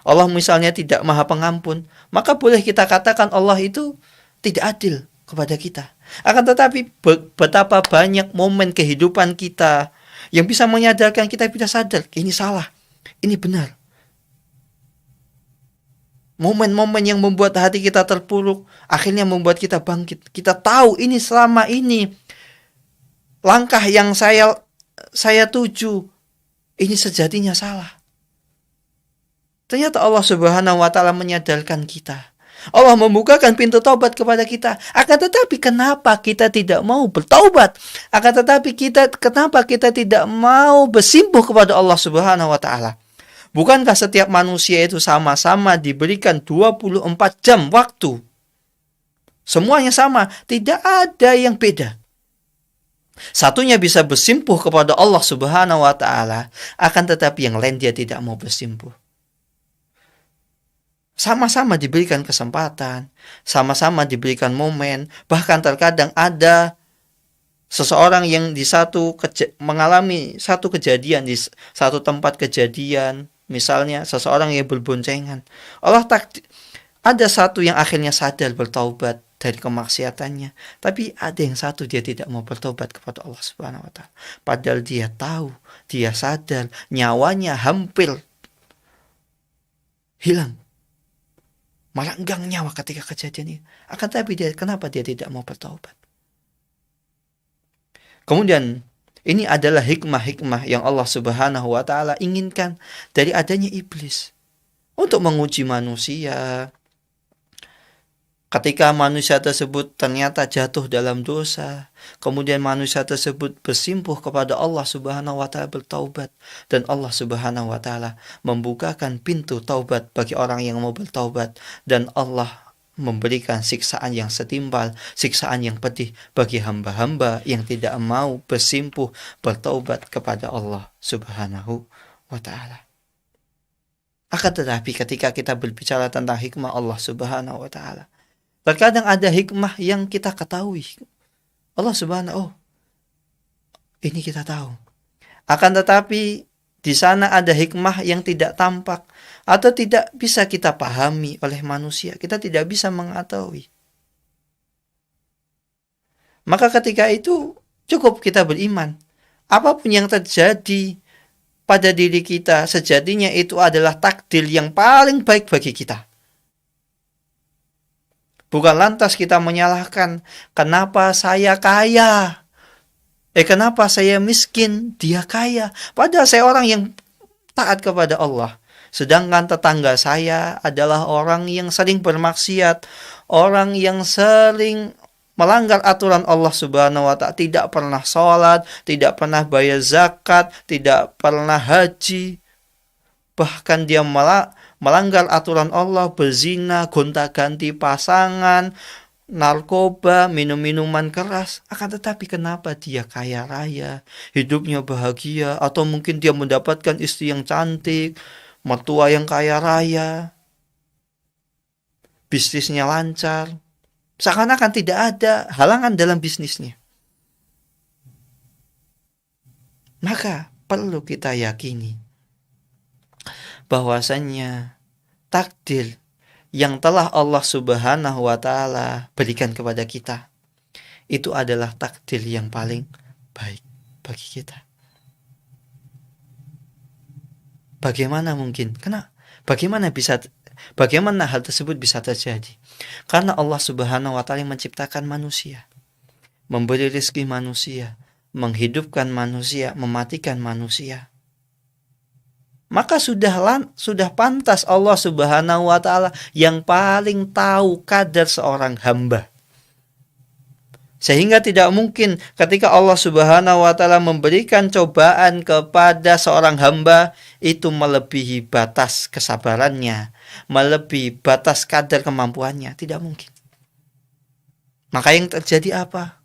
S1: Allah misalnya tidak Maha Pengampun, maka boleh kita katakan Allah itu tidak adil kepada kita. Akan tetapi betapa banyak momen kehidupan kita yang bisa menyadarkan kita bisa sadar, ini salah, ini benar. Momen-momen yang membuat hati kita terpuruk, akhirnya membuat kita bangkit. Kita tahu ini selama ini langkah yang saya tuju, ini sejatinya salah. Ternyata Allah Subhanahu wa taala menyadarkan kita. Allah membukakan pintu taubat kepada kita. Akan tetapi kenapa kita tidak mau bertaubat? Akan tetapi kenapa kita tidak mau bersimpuh kepada Allah Subhanahu wa taala? Bukankah setiap manusia itu sama-sama diberikan 24 jam waktu? Semuanya sama, tidak ada yang beda. Satunya bisa bersimpuh kepada Allah Subhanahu wa taala, akan tetapi yang lain dia tidak mau bersimpuh. Sama-sama diberikan kesempatan, sama-sama diberikan momen, bahkan terkadang ada seseorang yang mengalami satu kejadian di satu tempat kejadian, misalnya seseorang yang berboncengan. Ada satu yang akhirnya sadar bertaubat dari kemaksiatannya, tapi ada yang satu dia tidak mau bertobat kepada Allah Subhanahu wa taala. Padahal dia tahu, dia sadar nyawanya hampir hilang, melanggang nyawa ketika kejadian ini. Akan tetapi kenapa dia tidak mau bertaubat? Kemudian ini adalah hikmah-hikmah yang Allah Subhanahu wa taala inginkan dari adanya iblis untuk menguji manusia. Ketika manusia tersebut ternyata jatuh dalam dosa, kemudian manusia tersebut bersimpuh kepada Allah Subhanahu wa taala bertaubat, dan Allah Subhanahu wa taala membukakan pintu taubat bagi orang yang mau bertaubat, dan Allah memberikan siksaan yang setimpal, siksaan yang pedih bagi hamba-hamba yang tidak mau bersimpuh bertaubat kepada Allah Subhanahu wa taala. Akan tetapi ketika kita berbicara tentang hikmah Allah Subhanahu wa taala, terkadang ada hikmah yang kita ketahui. Allah Subhanahu, ini kita tahu. Akan tetapi di sana ada hikmah yang tidak tampak atau tidak bisa kita pahami oleh manusia. Kita tidak bisa mengetahui. Maka ketika itu cukup kita beriman. Apapun yang terjadi pada diri kita, sejatinya itu adalah takdir yang paling baik bagi kita. Bukan lantas kita menyalahkan, kenapa saya kaya? Kenapa saya miskin? Dia kaya. Padahal saya orang yang taat kepada Allah. Sedangkan tetangga saya adalah orang yang sering bermaksiat, orang yang sering melanggar aturan Allah Subhanahu wa taala, tidak pernah sholat, tidak pernah bayar zakat, tidak pernah haji. Bahkan dia melanggar aturan Allah, berzina, gonta-ganti pasangan, narkoba, minum-minuman keras. Akan tetapi kenapa dia kaya raya, hidupnya bahagia, atau mungkin dia mendapatkan istri yang cantik, mertua yang kaya raya, bisnisnya lancar, seakan-akan tidak ada halangan dalam bisnisnya. Maka perlu kita yakini bahwasannya takdir yang telah Allah Subhanahu wa taala berikan kepada kita itu adalah takdir yang paling baik bagi kita. Bagaimana mungkin? Bagaimana hal tersebut bisa terjadi? Karena Allah Subhanahu wa taala menciptakan manusia, memberi rezeki manusia, menghidupkan manusia, mematikan manusia. Maka sudah pantas Allah Subhanahu wa taala yang paling tahu kadar seorang hamba. Sehingga tidak mungkin ketika Allah Subhanahu wa taala memberikan cobaan kepada seorang hamba itu melebihi batas kesabarannya, melebihi batas kadar kemampuannya, tidak mungkin. Maka yang terjadi apa?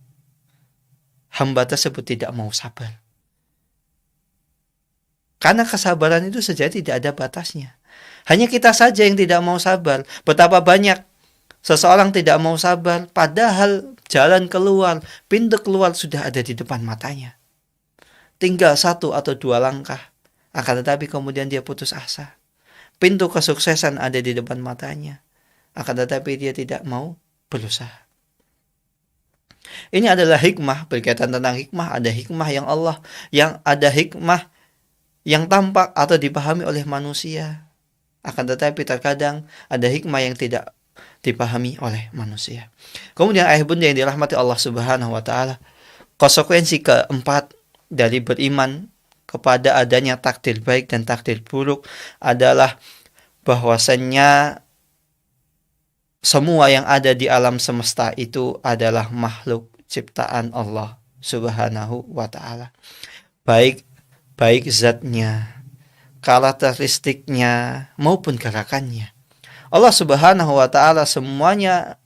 S1: Hamba tersebut tidak mau sabar. Karena kesabaran itu saja tidak ada batasnya. Hanya kita saja yang tidak mau sabar. Betapa banyak seseorang tidak mau sabar, padahal jalan keluar, pintu keluar sudah ada di depan matanya. Tinggal 1 atau 2 langkah. Akan tetapi kemudian dia putus asa. Pintu kesuksesan ada di depan matanya. Akan tetapi dia tidak mau berusaha. Ini adalah hikmah, berkaitan tentang hikmah. Ada hikmah ada hikmah yang tampak atau dipahami oleh manusia. Akan tetapi terkadang ada hikmah yang tidak dipahami oleh manusia. Kemudian ayah bunda yang dirahmati Allah Subhanahu wa taala, konsekuensi keempat dari beriman kepada adanya takdir baik dan takdir buruk adalah bahwasannya semua yang ada di alam semesta itu adalah makhluk ciptaan Allah Subhanahu wa taala. Baik zatnya, karakteristiknya, maupun gerakannya. Allah Subhanahu wa taala semuanya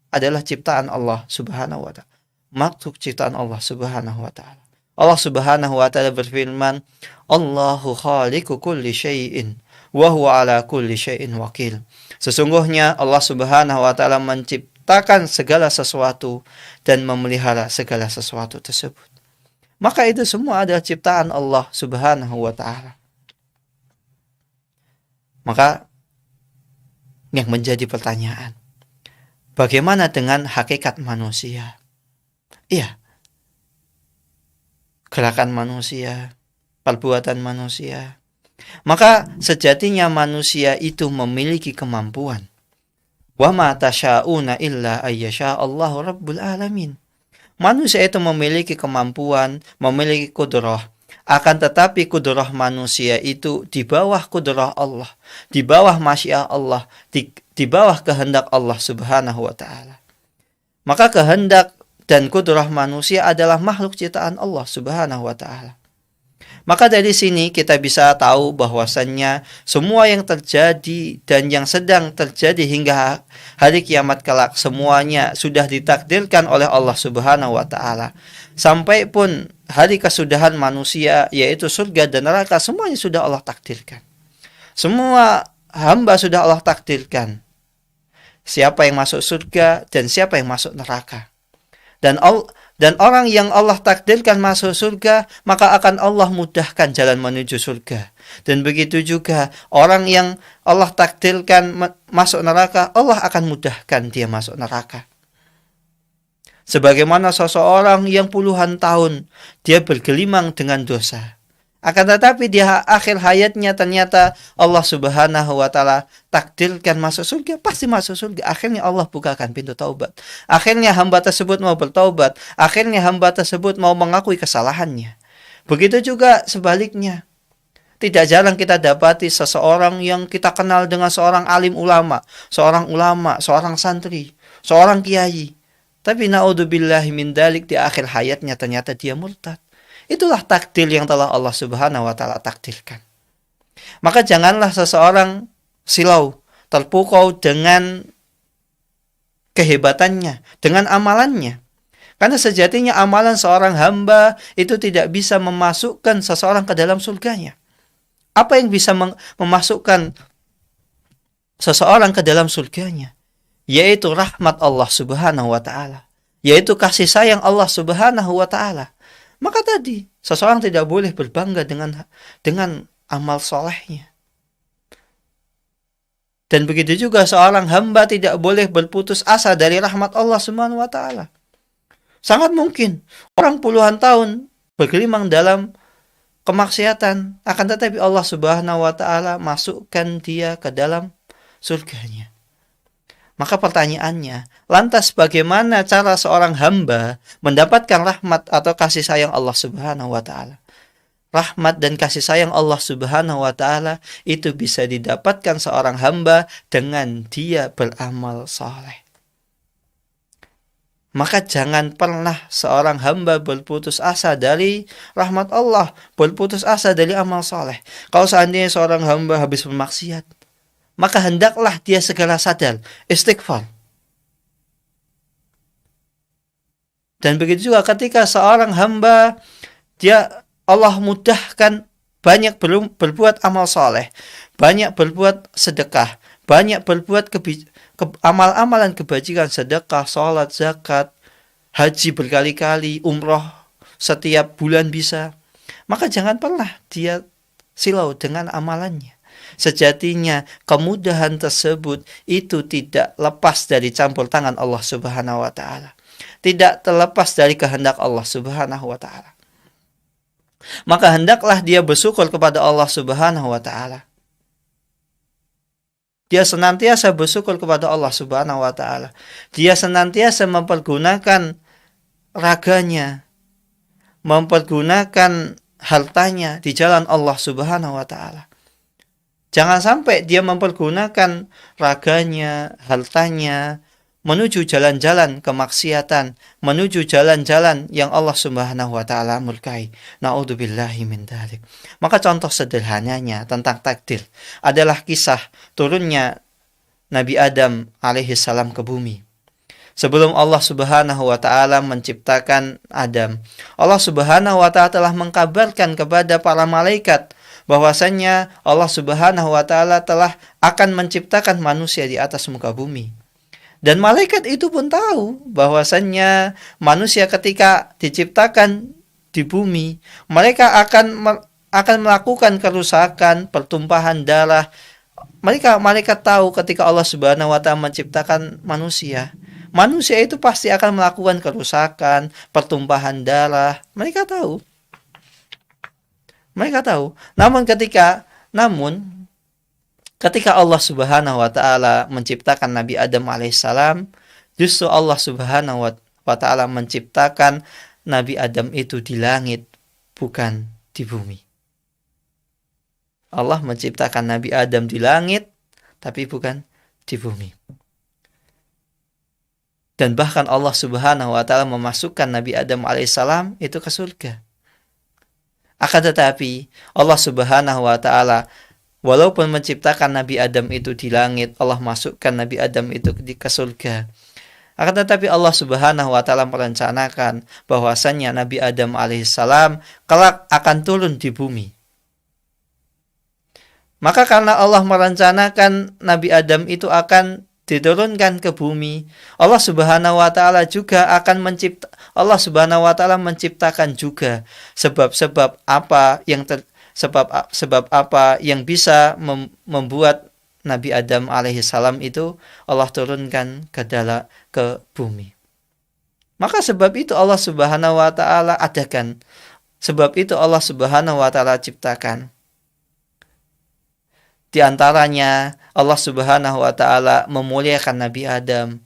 S1: adalah ciptaan Allah Subhanahu wa taala. Makhluk ciptaan Allah Subhanahu wa taala. Allah Subhanahu wa taala berfirman, Allahu khaliqu kulli syai'in wa huwa ala kulli syai'in wakil. Sesungguhnya Allah Subhanahu wa taala menciptakan segala sesuatu dan memelihara segala sesuatu tersebut. Maka itu semua adalah ciptaan Allah Subhanahu wa ta'ala. Maka yang menjadi pertanyaan, bagaimana dengan hakikat manusia? Iya, gerakan manusia, perbuatan manusia, Maka sejatinya manusia itu memiliki kemampuan. Wa ma tasyauna illa ayyasha Allahu rabbul alamin. Manusia itu memiliki kemampuan, memiliki kudrah. Akan tetapi kudrah manusia itu di bawah kudrah Allah, di bawah masyiah Allah, di bawah kehendak Allah Subhanahu wa taala. Maka kehendak dan kudrah manusia adalah makhluk ciptaan Allah Subhanahu wa taala. Maka dari sini kita bisa tahu bahwasannya semua yang terjadi dan yang sedang terjadi hingga hari kiamat kelak semuanya sudah ditakdirkan oleh Allah Subhanahu wa taala. Sampai pun hari kesudahan manusia yaitu surga dan neraka semuanya sudah Allah takdirkan. Semua hamba sudah Allah takdirkan. Siapa yang masuk surga dan siapa yang masuk neraka. Dan orang yang Allah takdirkan masuk surga, maka akan Allah mudahkan jalan menuju surga. Dan begitu juga orang yang Allah takdirkan masuk neraka, Allah akan mudahkan dia masuk neraka. Sebagaimana seseorang yang puluhan tahun dia bergelimang dengan dosa. Akan tetapi di akhir hayatnya ternyata Allah Subhanahu wa taala takdirkan masuk surga, pasti masuk surga. Akhirnya Allah bukakan pintu taubat. Akhirnya hamba tersebut mau bertaubat, akhirnya hamba tersebut mau mengakui kesalahannya. Begitu juga sebaliknya. Tidak jarang kita dapati seseorang yang kita kenal dengan seorang alim ulama, seorang santri, seorang kiai. Tapi naudzubillahi min dzalik di akhir hayatnya ternyata dia murtad. Itulah takdir yang telah Allah Subhanahu wa taala takdirkan. Maka janganlah seseorang silau, terpukau dengan kehebatannya, dengan amalannya. Karena sejatinya amalan seorang hamba itu tidak bisa memasukkan seseorang ke dalam surganya. Apa yang bisa memasukkan seseorang ke dalam surganya? Yaitu rahmat Allah Subhanahu wa taala, yaitu kasih sayang Allah Subhanahu wa taala. Maka tadi, seseorang tidak boleh berbangga dengan amal solehnya. Dan begitu juga seorang hamba tidak boleh berputus asa dari rahmat Allah Subhanahu wa taala. Sangat mungkin orang puluhan tahun bergelimang dalam kemaksiatan, akan tetapi Allah Subhanahu wa taala masukkan dia ke dalam surganya. Maka pertanyaannya, lantas bagaimana cara seorang hamba mendapatkan rahmat atau kasih sayang Allah Subhanahu wa taala? Rahmat dan kasih sayang Allah Subhanahu wa taala itu bisa didapatkan seorang hamba dengan dia beramal saleh. Maka jangan pernah seorang hamba berputus asa dari rahmat Allah, berputus asa dari amal saleh. Kalau seandainya seorang hamba habis bermaksiat, maka hendaklah dia segera sadar, istighfar. Dan begitu juga ketika seorang hamba Allah mudahkan banyak berbuat amal soleh, banyak berbuat sedekah, banyak berbuat amal-amalan kebajikan, sedekah, sholat, zakat, haji berkali-kali, umroh setiap bulan bisa. Maka jangan pernah dia silau dengan amalannya. Sejatinya kemudahan tersebut itu tidak lepas dari campur tangan Allah Subhanahu wa taala. Tidak terlepas dari kehendak Allah Subhanahu wa taala. Maka hendaklah dia bersyukur kepada Allah Subhanahu wa taala. Dia senantiasa bersyukur kepada Allah Subhanahu wa taala. Dia senantiasa mempergunakan raganya, mempergunakan hartanya di jalan Allah Subhanahu wa taala. Jangan sampai dia mempergunakan raganya, hartanya, menuju jalan-jalan kemaksiatan, menuju jalan-jalan yang Allah Subhanahu wa taala murkai. Na'udzubillahi min dzalik. Maka contoh sederhananya tentang takdir adalah kisah turunnya Nabi Adam alaihi salam ke bumi. Sebelum Allah Subhanahu wa taala menciptakan Adam, Allah Subhanahu wa taala telah mengkabarkan kepada para malaikat bahwasannya Allah Subhanahu wa taala telah akan menciptakan manusia di atas muka bumi. Dan malaikat itu pun tahu bahwasannya manusia ketika diciptakan di bumi, mereka akan melakukan kerusakan, pertumpahan darah. Mereka tahu ketika Allah Subhanahu wa taala menciptakan manusia, manusia itu pasti akan melakukan kerusakan, pertumpahan darah. Mereka tahu. Namun ketika Namun ketika Allah Subhanahu wa taala menciptakan Nabi Adam alaihissalam, justru Allah Subhanahu wa taala menciptakan Nabi Adam itu di langit, bukan di bumi. Allah menciptakan Nabi Adam di langit, tapi bukan di bumi. Dan bahkan Allah Subhanahu wa taala memasukkan Nabi Adam alaihissalam itu ke surga. Akan tetapi Allah Subhanahu wa taala walaupun menciptakan Nabi Adam itu di langit, Allah masukkan Nabi Adam itu ke surga. Akan tetapi Allah Subhanahu wa taala merencanakan bahwasannya Nabi Adam alaihissalam kelak akan turun di bumi. Maka karena Allah merencanakan Nabi Adam itu akan diturunkan ke bumi, Allah Subhanahu wa taala juga akan Allah Subhanahu wa taala menciptakan juga sebab-sebab apa yang bisa membuat Nabi Adam alaihissalam itu Allah turunkan ke bumi. Maka sebab itu Allah Subhanahu wa taala adakan. Sebab itu Allah Subhanahu wa taala ciptakan. Di antaranya Allah Subhanahu wa taala memuliakan Nabi Adam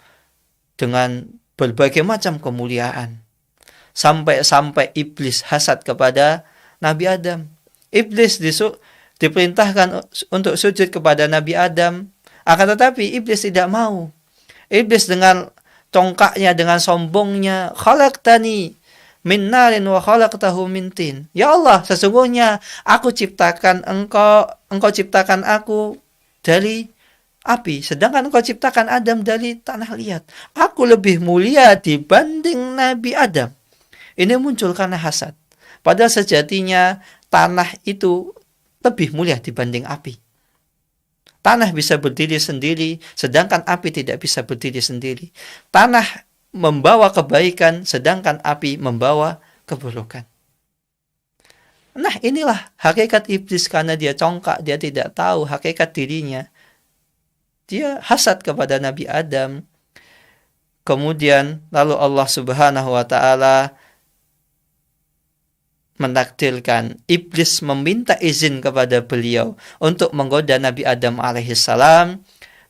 S1: dengan berbagai macam kemuliaan. Sampai iblis hasad kepada Nabi Adam. Iblis diperintahkan untuk sujud kepada Nabi Adam, akan tetapi iblis tidak mau. Iblis dengan tongkaknya, dengan sombongnya, khalaqtani min narin wa khalaqtahu min tin. Ya Allah, sesungguhnya aku ciptakan engkau ciptakan aku dari api, sedangkan engkau ciptakan Adam dari tanah liat. Aku lebih mulia dibanding Nabi Adam. Ini muncul karena hasad. Padahal sejatinya tanah itu lebih mulia dibanding api. Tanah bisa berdiri sendiri, sedangkan api tidak bisa berdiri sendiri. Tanah membawa kebaikan, sedangkan api membawa keburukan. Nah, inilah hakikat iblis, karena dia congkak, dia tidak tahu hakikat dirinya. Dia hasad kepada Nabi Adam. Kemudian lalu Allah Subhanahu wa taala menakdirkan iblis meminta izin kepada beliau untuk menggoda Nabi Adam alaihissalam,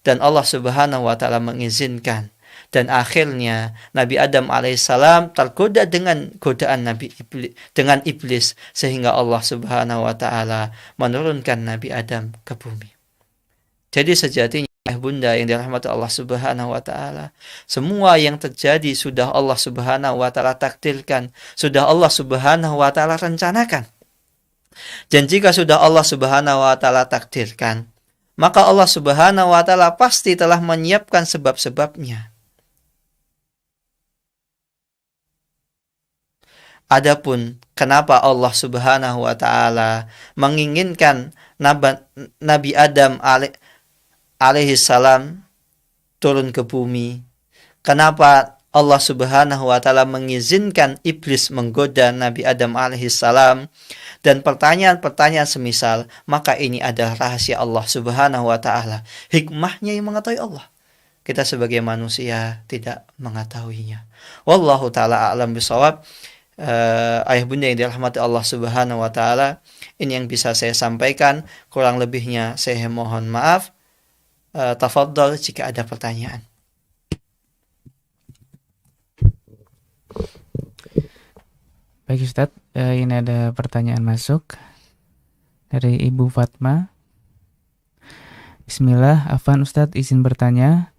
S1: dan Allah Subhanahu wa taala mengizinkan. Dan akhirnya Nabi Adam alaihissalam tergoda dengan godaan dengan iblis, sehingga Allah Subhanahu wa taala menurunkan Nabi Adam ke bumi. Jadi sejatinya bunda yang dirahmati Allah Subhanahu wa taala, semua yang terjadi sudah Allah Subhanahu wa taala takdirkan, sudah Allah Subhanahu wa taala rencanakan. Dan jika sudah Allah Subhanahu wa taala takdirkan, maka Allah Subhanahu wa taala pasti telah menyiapkan sebab-sebabnya. Adapun kenapa Allah Subhanahu wa taala menginginkan Nabi Adam alaihissalam turun ke bumi, kenapa Allah Subhanahu wa taala mengizinkan iblis menggoda Nabi Adam alaihissalam, dan pertanyaan-pertanyaan semisal, maka ini adalah rahasia Allah Subhanahu wa taala. Hikmahnya yang mengetahui Allah. Kita sebagai manusia tidak mengetahuinya. Wallahu taala a'lam bishawab. Ayah bunda yang dirahmati Allah Subhanahu wa taala, ini yang bisa saya sampaikan, kurang lebihnya saya mohon maaf. Tafadhal jika ada pertanyaan.
S2: Baik Ustadz, ini ada pertanyaan masuk dari Ibu Fatma. Bismillah, afwan Ustadz, izin bertanya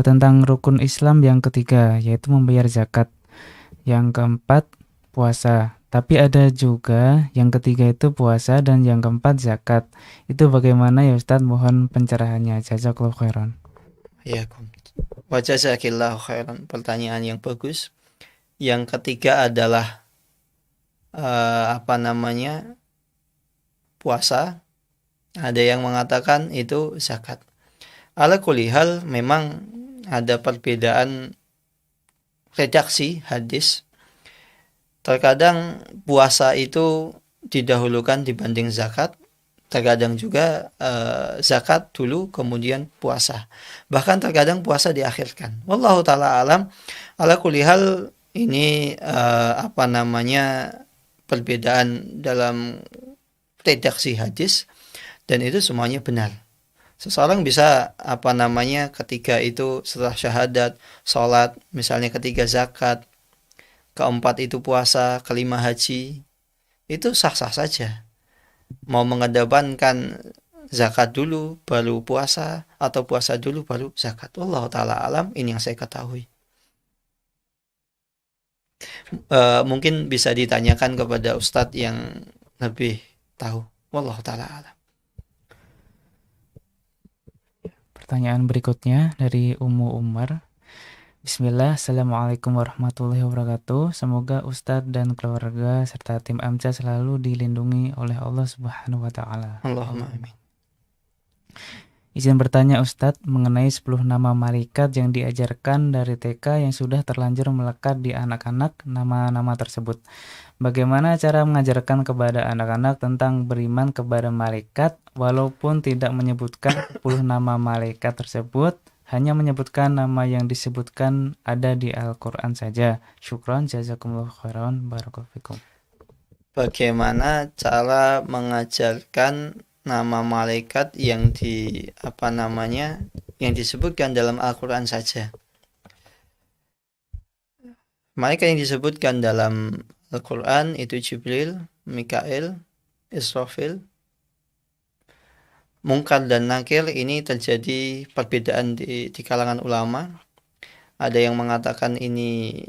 S2: tentang rukun Islam yang ketiga, yaitu membayar zakat. Yang keempat, puasa. Tapi ada juga yang ketiga itu puasa dan yang keempat zakat. Itu bagaimana ya Ustadz? Mohon pencerahannya. Jazakallahu khairan.
S1: Ya, wa jazakillahu khairan. Pertanyaan yang bagus. Yang ketiga adalah puasa. Ada yang mengatakan itu zakat. Ala kulli hal memang ada perbedaan redaksi hadis. Terkadang puasa itu didahulukan dibanding zakat, terkadang juga zakat dulu kemudian puasa, bahkan terkadang puasa diakhirkan. Wallahu taala alam. Ala kulli hal ini perbedaan dalam redaksi hadis. Dan itu semuanya benar. Seseorang bisa ketika itu setelah syahadat, sholat, misalnya ketiga zakat, keempat itu puasa, kelima haji, itu sah-sah saja. Mau mengedepankan zakat dulu baru puasa atau puasa dulu baru zakat. Wallahu taala alam, ini yang saya ketahui. Mungkin bisa ditanyakan kepada ustadz yang lebih tahu. Wallahu taala alam.
S2: Pertanyaan berikutnya dari Ummu Umar. Bismillah, Assalamualaikum warahmatullahi wabarakatuh. Semoga Ustadz dan keluarga serta tim AMCA selalu dilindungi oleh Allah Subhanahu wa Ta'ala.
S1: Allahumma amin.
S2: Izin bertanya Ustadz mengenai 10 nama malaikat yang diajarkan dari TK yang sudah terlanjur melekat di anak-anak, nama-nama tersebut. Bagaimana cara mengajarkan kepada anak-anak tentang beriman kepada malaikat walaupun tidak menyebutkan 10 nama malaikat tersebut, hanya menyebutkan nama yang disebutkan ada di Al-Quran saja. Syukran, jazakumullah khairan, barakallahu fikum.
S1: Bagaimana cara mengajarkan nama malaikat yang yang disebutkan dalam Al-Quran saja? Malaikat yang disebutkan dalam Al-Quran itu Jibril, Mikail, Israfil. Munkar dan Nakir ini terjadi perbedaan di kalangan ulama. Ada yang mengatakan ini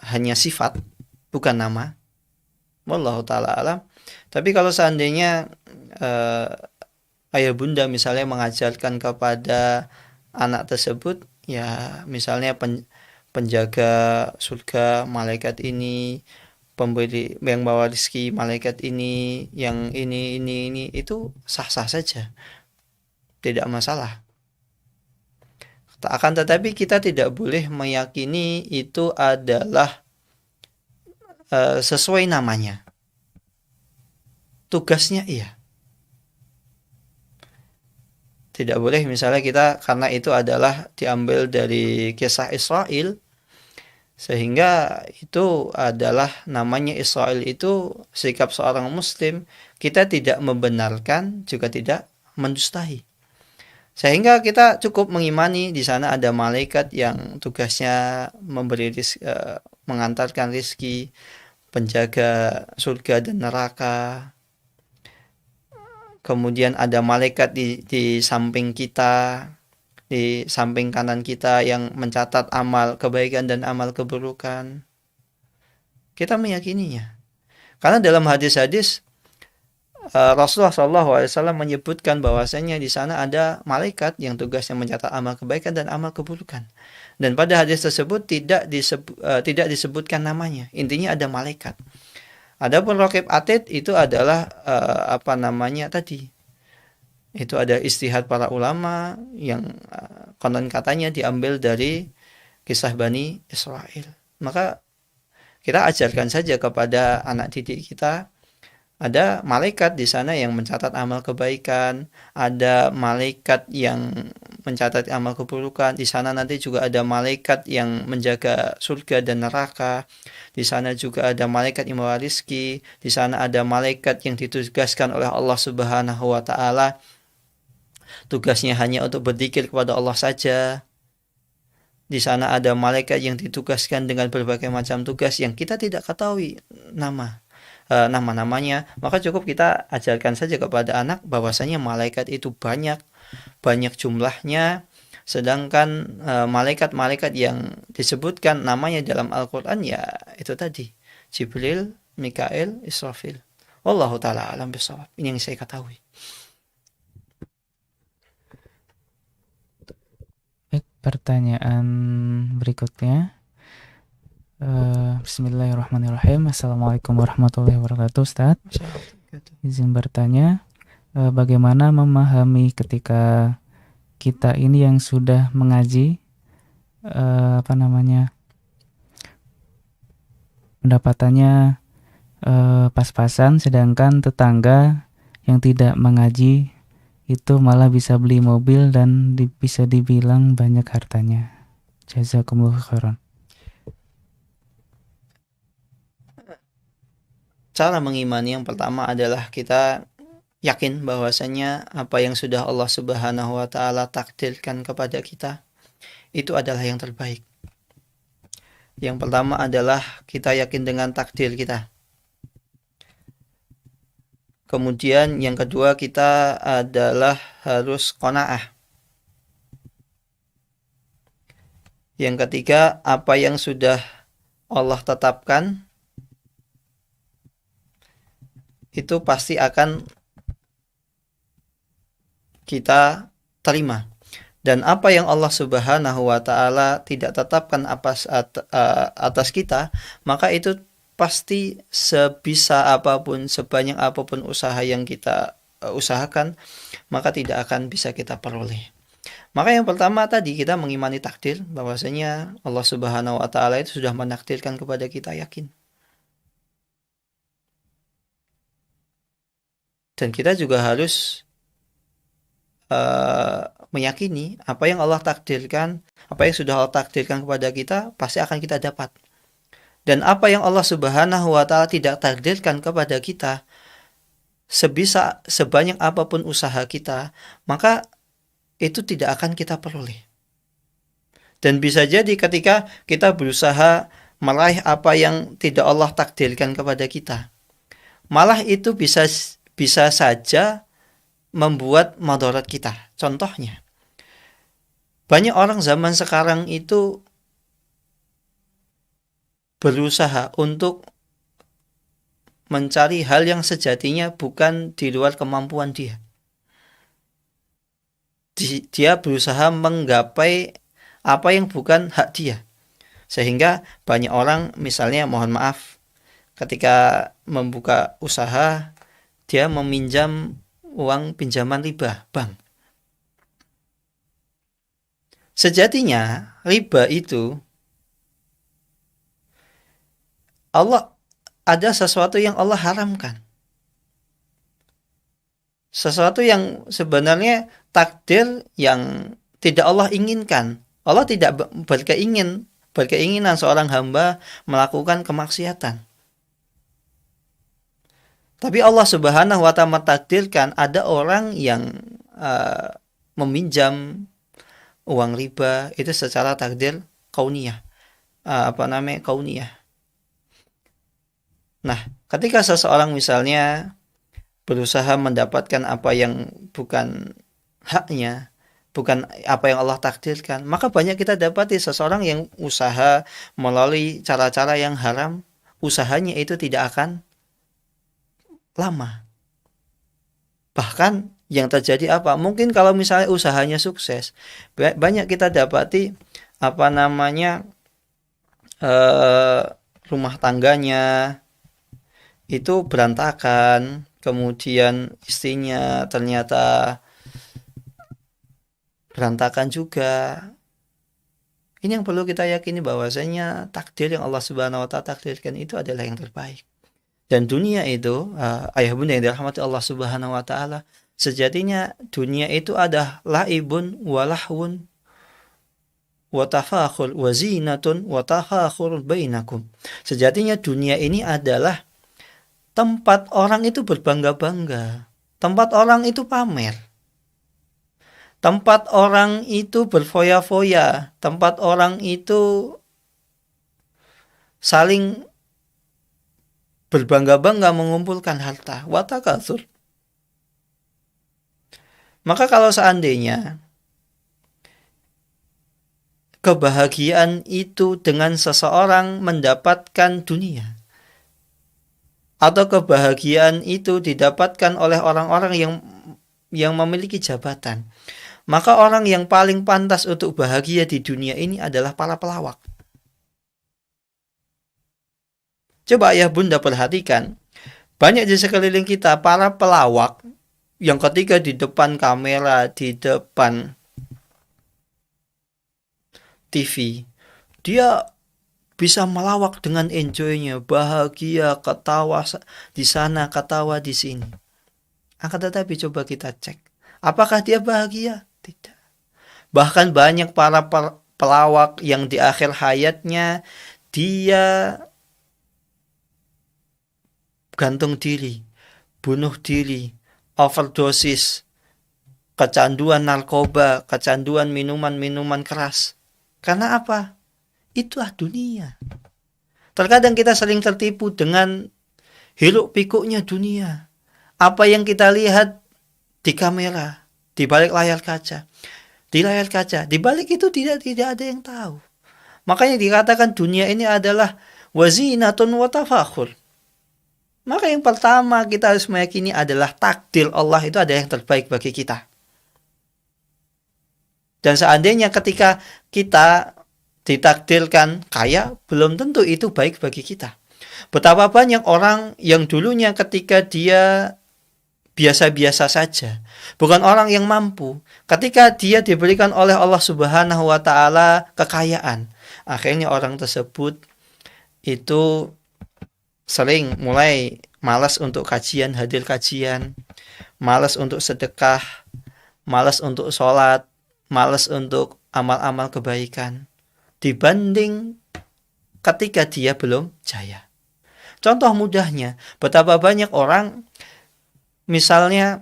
S1: hanya sifat, bukan nama. Wallahu ta'ala alam. Tapi kalau seandainya ayah bunda misalnya mengajarkan kepada anak tersebut, ya misalnya penjaga surga malaikat ini, pemberi yang bawa rezeki malaikat ini, yang ini itu sah-sah saja, tidak masalah. Akan tetapi kita tidak boleh meyakini itu adalah sesuai namanya. Tugasnya iya. Tidak boleh misalnya kita, karena itu adalah diambil dari kisah Israel, sehingga itu adalah namanya Israel, itu sikap seorang muslim, kita tidak membenarkan juga tidak mendustai. Sehingga kita cukup mengimani di sana ada malaikat yang tugasnya memberi mengantarkan rezeki, penjaga surga dan neraka. Kemudian ada malaikat di samping kita, di samping kanan kita yang mencatat amal kebaikan dan amal keburukan. Kita meyakininya. Karena dalam hadis-hadis Rasulullah SAW menyebutkan bahwasanya di sana ada malaikat yang tugasnya mencatat amal kebaikan dan amal keburukan. Dan pada hadis tersebut tidak disebutkan namanya. Intinya ada malaikat. Adapun Raqib Atid itu adalah tadi. Itu ada istihad para ulama yang konon katanya diambil dari kisah Bani Israel. Maka kita ajarkan saja kepada anak didik kita, ada malaikat di sana yang mencatat amal kebaikan, ada malaikat yang mencatat amal keburukan. Di sana nanti juga ada malaikat yang menjaga surga dan neraka. Di sana juga ada malaikat yang membawa rizki. Di sana ada malaikat yang ditugaskan oleh Allah Subhanahu wa Ta'ala. Tugasnya hanya untuk berzikir kepada Allah saja. Di sana ada malaikat yang ditugaskan dengan berbagai macam tugas yang kita tidak ketahui nama-namanya. Maka cukup kita ajarkan saja kepada anak bahwasanya malaikat itu banyak jumlahnya. Sedangkan malaikat-malaikat yang disebutkan namanya dalam Al-Quran, ya itu tadi, Jibril, Mikail, Israfil. Wallahu ta'ala alam bisawab. Ini yang saya ketahui.
S2: Baik, pertanyaan berikutnya. Bismillahirrahmanirrahim. Assalamualaikum warahmatullahi wabarakatuh, Ustaz. Izin bertanya, bagaimana memahami ketika kita ini yang sudah mengaji pendapatannya pas-pasan, sedangkan tetangga yang tidak mengaji itu malah bisa beli mobil dan bisa dibilang banyak hartanya. Jazakumullah khairan.
S1: Cara mengimani yang pertama adalah kita yakin bahwasanya apa yang sudah Allah Subhanahu wa taala takdirkan kepada kita itu adalah yang terbaik. Yang pertama adalah kita yakin dengan takdir kita. Kemudian yang kedua kita adalah harus qanaah. Yang ketiga, apa yang sudah Allah tetapkan itu pasti akan kita terima. Dan apa yang Allah Subhanahu wa taala tidak tetapkan atas kita, maka itu pasti sebisa apapun, sebanyak apapun usaha yang kita usahakan, maka tidak akan bisa kita peroleh. Maka yang pertama tadi kita mengimani takdir, bahwasanya Allah Subhanahu wa taala itu sudah menakdirkan kepada kita, yakin. Dan kita juga harus meyakini apa yang Allah takdirkan, apa yang sudah Allah takdirkan kepada kita pasti akan kita dapat. Dan apa yang Allah Subhanahu wa taala tidak takdirkan kepada kita, sebanyak apapun usaha kita, maka itu tidak akan kita peroleh. Dan bisa jadi ketika kita berusaha meraih apa yang tidak Allah takdirkan kepada kita, malah itu bisa saja membuat madarat kita. Contohnya, banyak orang zaman sekarang itu berusaha untuk mencari hal yang sejatinya bukan di luar kemampuan dia. Dia berusaha menggapai apa yang bukan hak dia. Sehingga banyak orang, misalnya mohon maaf, ketika membuka usaha, dia meminjam uang pinjaman riba bank. Sejatinya riba itu ada sesuatu yang Allah haramkan. Sesuatu yang sebenarnya takdir yang tidak Allah inginkan. Allah tidak berkeinginan seorang hamba melakukan kemaksiatan. Tapi Allah Subhanahu wa taala mentakdirkan ada orang yang meminjam uang riba itu secara takdir kauniyah. Kauniyah. Nah, ketika seseorang misalnya berusaha mendapatkan apa yang bukan haknya, bukan apa yang Allah takdirkan, maka banyak kita dapati seseorang yang usaha melalui cara-cara yang haram, usahanya itu tidak akan lama. Bahkan yang terjadi apa? Mungkin kalau misalnya usahanya sukses, banyak kita dapati rumah tangganya itu berantakan, kemudian istrinya ternyata berantakan juga. Ini yang perlu kita yakini bahwasanya takdir yang Allah Subhanahu wa taala takdirkan itu adalah yang terbaik. Dan dunia itu, ayah bunda yang dirahmati Allah Subhanahu wa taala, sejatinya dunia itu ada laibun walahwun wa tafakhur wa zinatun wa tafakhur bainakum. Sejatinya dunia ini adalah tempat orang itu berbangga-bangga, tempat orang itu pamer, tempat orang itu berfoya-foya, tempat orang itu saling berbangga-bangga mengumpulkan harta, watakatsur. Maka kalau seandainya kebahagiaan itu dengan seseorang mendapatkan dunia, atau kebahagiaan itu didapatkan oleh orang-orang yang memiliki jabatan, maka orang yang paling pantas untuk bahagia di dunia ini adalah para pelawak. Coba ayah bunda perhatikan, banyak di sekeliling kita para pelawak yang ketika di depan kamera, di depan TV, dia bisa melawak dengan enjoynya, bahagia, ketawa di sana, ketawa di sini. Akan tetapi coba kita cek, apakah dia bahagia? Tidak. Bahkan banyak para pelawak yang di akhir hayatnya dia gantung diri, bunuh diri, overdosis, kecanduan narkoba, kecanduan minuman-minuman keras. Karena apa? Itulah dunia. Terkadang kita sering tertipu dengan hiruk pikuknya dunia. Apa yang kita lihat di kamera, di balik layar kaca. Di layar kaca, di balik itu tidak ada yang tahu. Makanya dikatakan dunia ini adalah wazinatun wa tafakhur. Maka yang pertama kita harus meyakini adalah takdir Allah itu ada yang terbaik bagi kita. Dan seandainya ketika kita ditakdirkan kaya, belum tentu itu baik bagi kita. Betapa banyak orang yang dulunya ketika dia biasa-biasa saja, bukan orang yang mampu, ketika dia diberikan oleh Allah Subhanahu wa taala kekayaan, akhirnya orang tersebut itu sering mulai malas untuk kajian, hadir kajian, malas untuk sedekah, malas untuk sholat, malas untuk amal-amal kebaikan, dibanding ketika dia belum jaya. Contoh mudahnya, betapa banyak orang, misalnya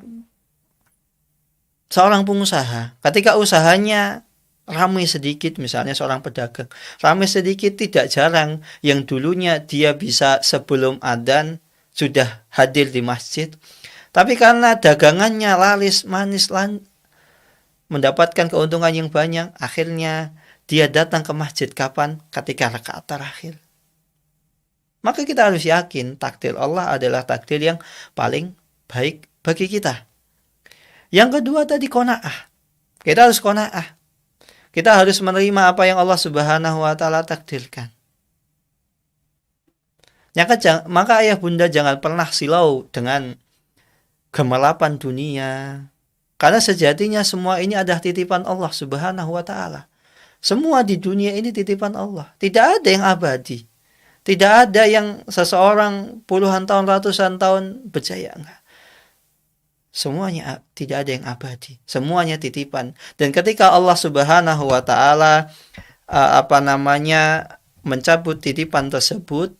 S1: seorang pengusaha, ketika usahanya ramai sedikit, misalnya seorang pedagang, ramai sedikit, tidak jarang yang dulunya dia bisa sebelum adzan sudah hadir di masjid, tapi karena dagangannya laris manis, mendapatkan keuntungan yang banyak, akhirnya dia datang ke masjid kapan? Ketika rakaat terakhir. Maka kita harus yakin takdir Allah adalah takdir yang paling baik bagi kita. Yang kedua tadi qanaah. Kita harus qanaah. Kita harus menerima apa yang Allah Subhanahu wa taala takdirkan. Maka ayah bunda jangan pernah silau dengan gemelapan dunia. Karena sejatinya semua ini adalah titipan Allah Subhanahu wa taala. Semua di dunia ini titipan Allah. Tidak ada yang abadi. Tidak ada yang seseorang puluhan tahun, ratusan tahun berjaya. Enggak. Semuanya tidak ada yang abadi. Semuanya titipan. Dan ketika Allah Subhanahu wa taala mencabut titipan tersebut,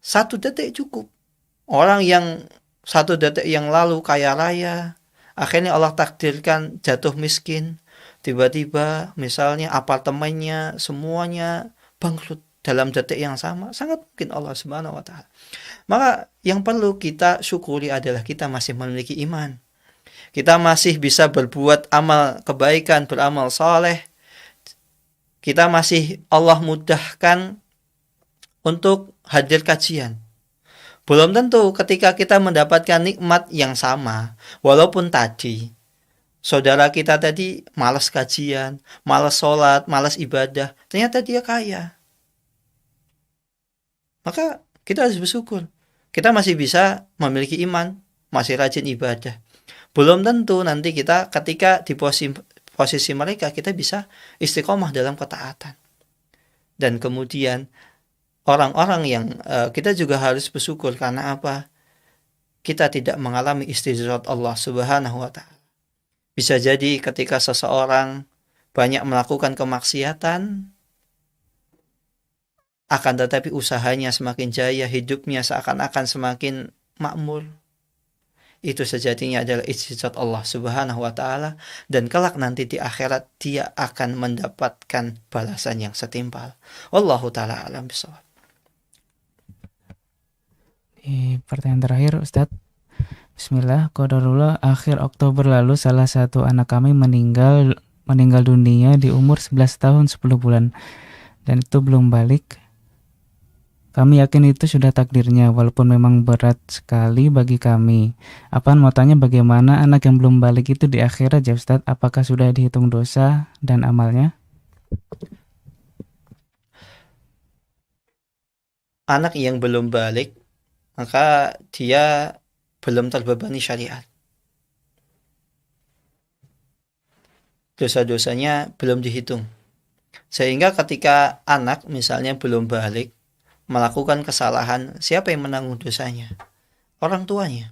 S1: 1 detik cukup. Orang yang 1 detik yang lalu kaya raya, akhirnya Allah takdirkan jatuh miskin. Tiba-tiba misalnya apartemennya semuanya bangkrut dalam detik yang sama. Sangat mungkin Allah Subhanahu wa taala. Maka yang perlu kita syukuri adalah kita masih memiliki iman. Kita masih bisa berbuat amal kebaikan, beramal saleh. Kita masih Allah mudahkan untuk hadir kajian. Belum tentu ketika kita mendapatkan nikmat yang sama. Walaupun tadi saudara kita tadi malas kajian, malas sholat, malas ibadah, ternyata dia kaya. Maka kita harus bersyukur. Kita masih bisa memiliki iman, masih rajin ibadah. Belum tentu nanti kita ketika di posisi mereka, kita bisa istiqomah dalam ketaatan. Dan kemudian orang-orang yang kita juga harus bersyukur karena apa? Kita tidak mengalami istizrat Allah Subhanahu wa taala. Bisa jadi ketika seseorang banyak melakukan kemaksiatan, akan tetapi usahanya semakin jaya, hidupnya seakan-akan semakin makmur. Itu sejatinya adalah istizat Allah Subhanahu wa taala, dan kelak nanti di akhirat dia akan mendapatkan balasan yang setimpal. Wallahu taala alam bishawab.
S2: Di pertanyaan terakhir, Ustadz. Bismillah, qadarullah, akhir Oktober lalu salah satu anak kami meninggal dunia di umur 11 tahun 10 bulan dan itu belum balik. Kami yakin itu sudah takdirnya, walaupun memang berat sekali bagi kami. Apaan mau tanya bagaimana anak yang belum balik itu di akhirat ya Ustadz? Apakah sudah dihitung dosa dan amalnya?
S1: Anak yang belum balik, maka dia belum terbebani syariat. Dosa-dosanya belum dihitung. Sehingga ketika anak misalnya belum balik, melakukan kesalahan, siapa yang menanggung dosanya? Orang tuanya.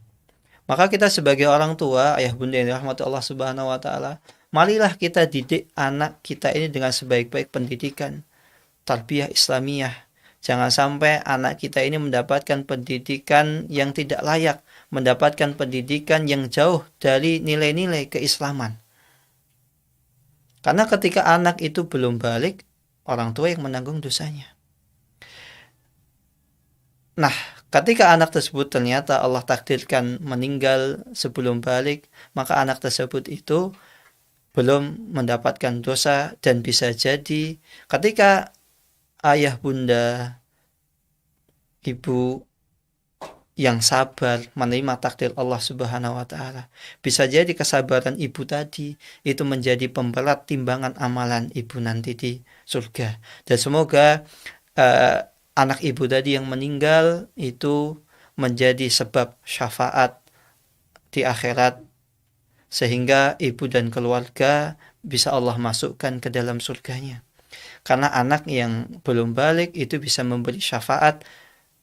S1: Maka kita sebagai orang tua, ayah bunda yang dirahmati Allah Subhanahu wa taala, marilah kita didik anak kita ini dengan sebaik-baik pendidikan, tarbiyah Islamiyah. Jangan sampai anak kita ini mendapatkan pendidikan yang tidak layak, mendapatkan pendidikan yang jauh dari nilai-nilai keislaman. Karena ketika anak itu belum balik, orang tua yang menanggung dosanya. Nah, ketika anak tersebut ternyata Allah takdirkan meninggal sebelum balik, maka anak tersebut itu belum mendapatkan dosa, dan bisa jadi ketika ayah, bunda, ibu yang sabar menerima takdir Allah Subhanahu wa taala, bisa jadi kesabaran ibu tadi itu menjadi pemberat timbangan amalan ibu nanti di surga. Dan semoga anak ibu tadi yang meninggal itu menjadi sebab syafaat di akhirat, sehingga ibu dan keluarga bisa Allah masukkan ke dalam surganya. Karena anak yang belum balik itu bisa memberi syafaat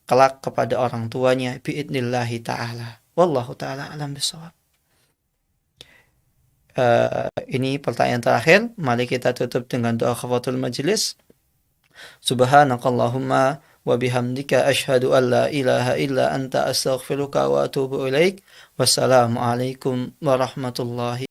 S1: kelak kepada orang tuanya biidnillahi ta'ala. Wallahu ta'ala alam bisawab. Ini pertanyaan terakhir. Mari kita tutup dengan doa khafatul majlis. Subhanakallahumma wa bihamdika asyhadu an la ilaha illa anta astaghfiruka wa atubu ilaik. Wassalamualaikum warahmatullahi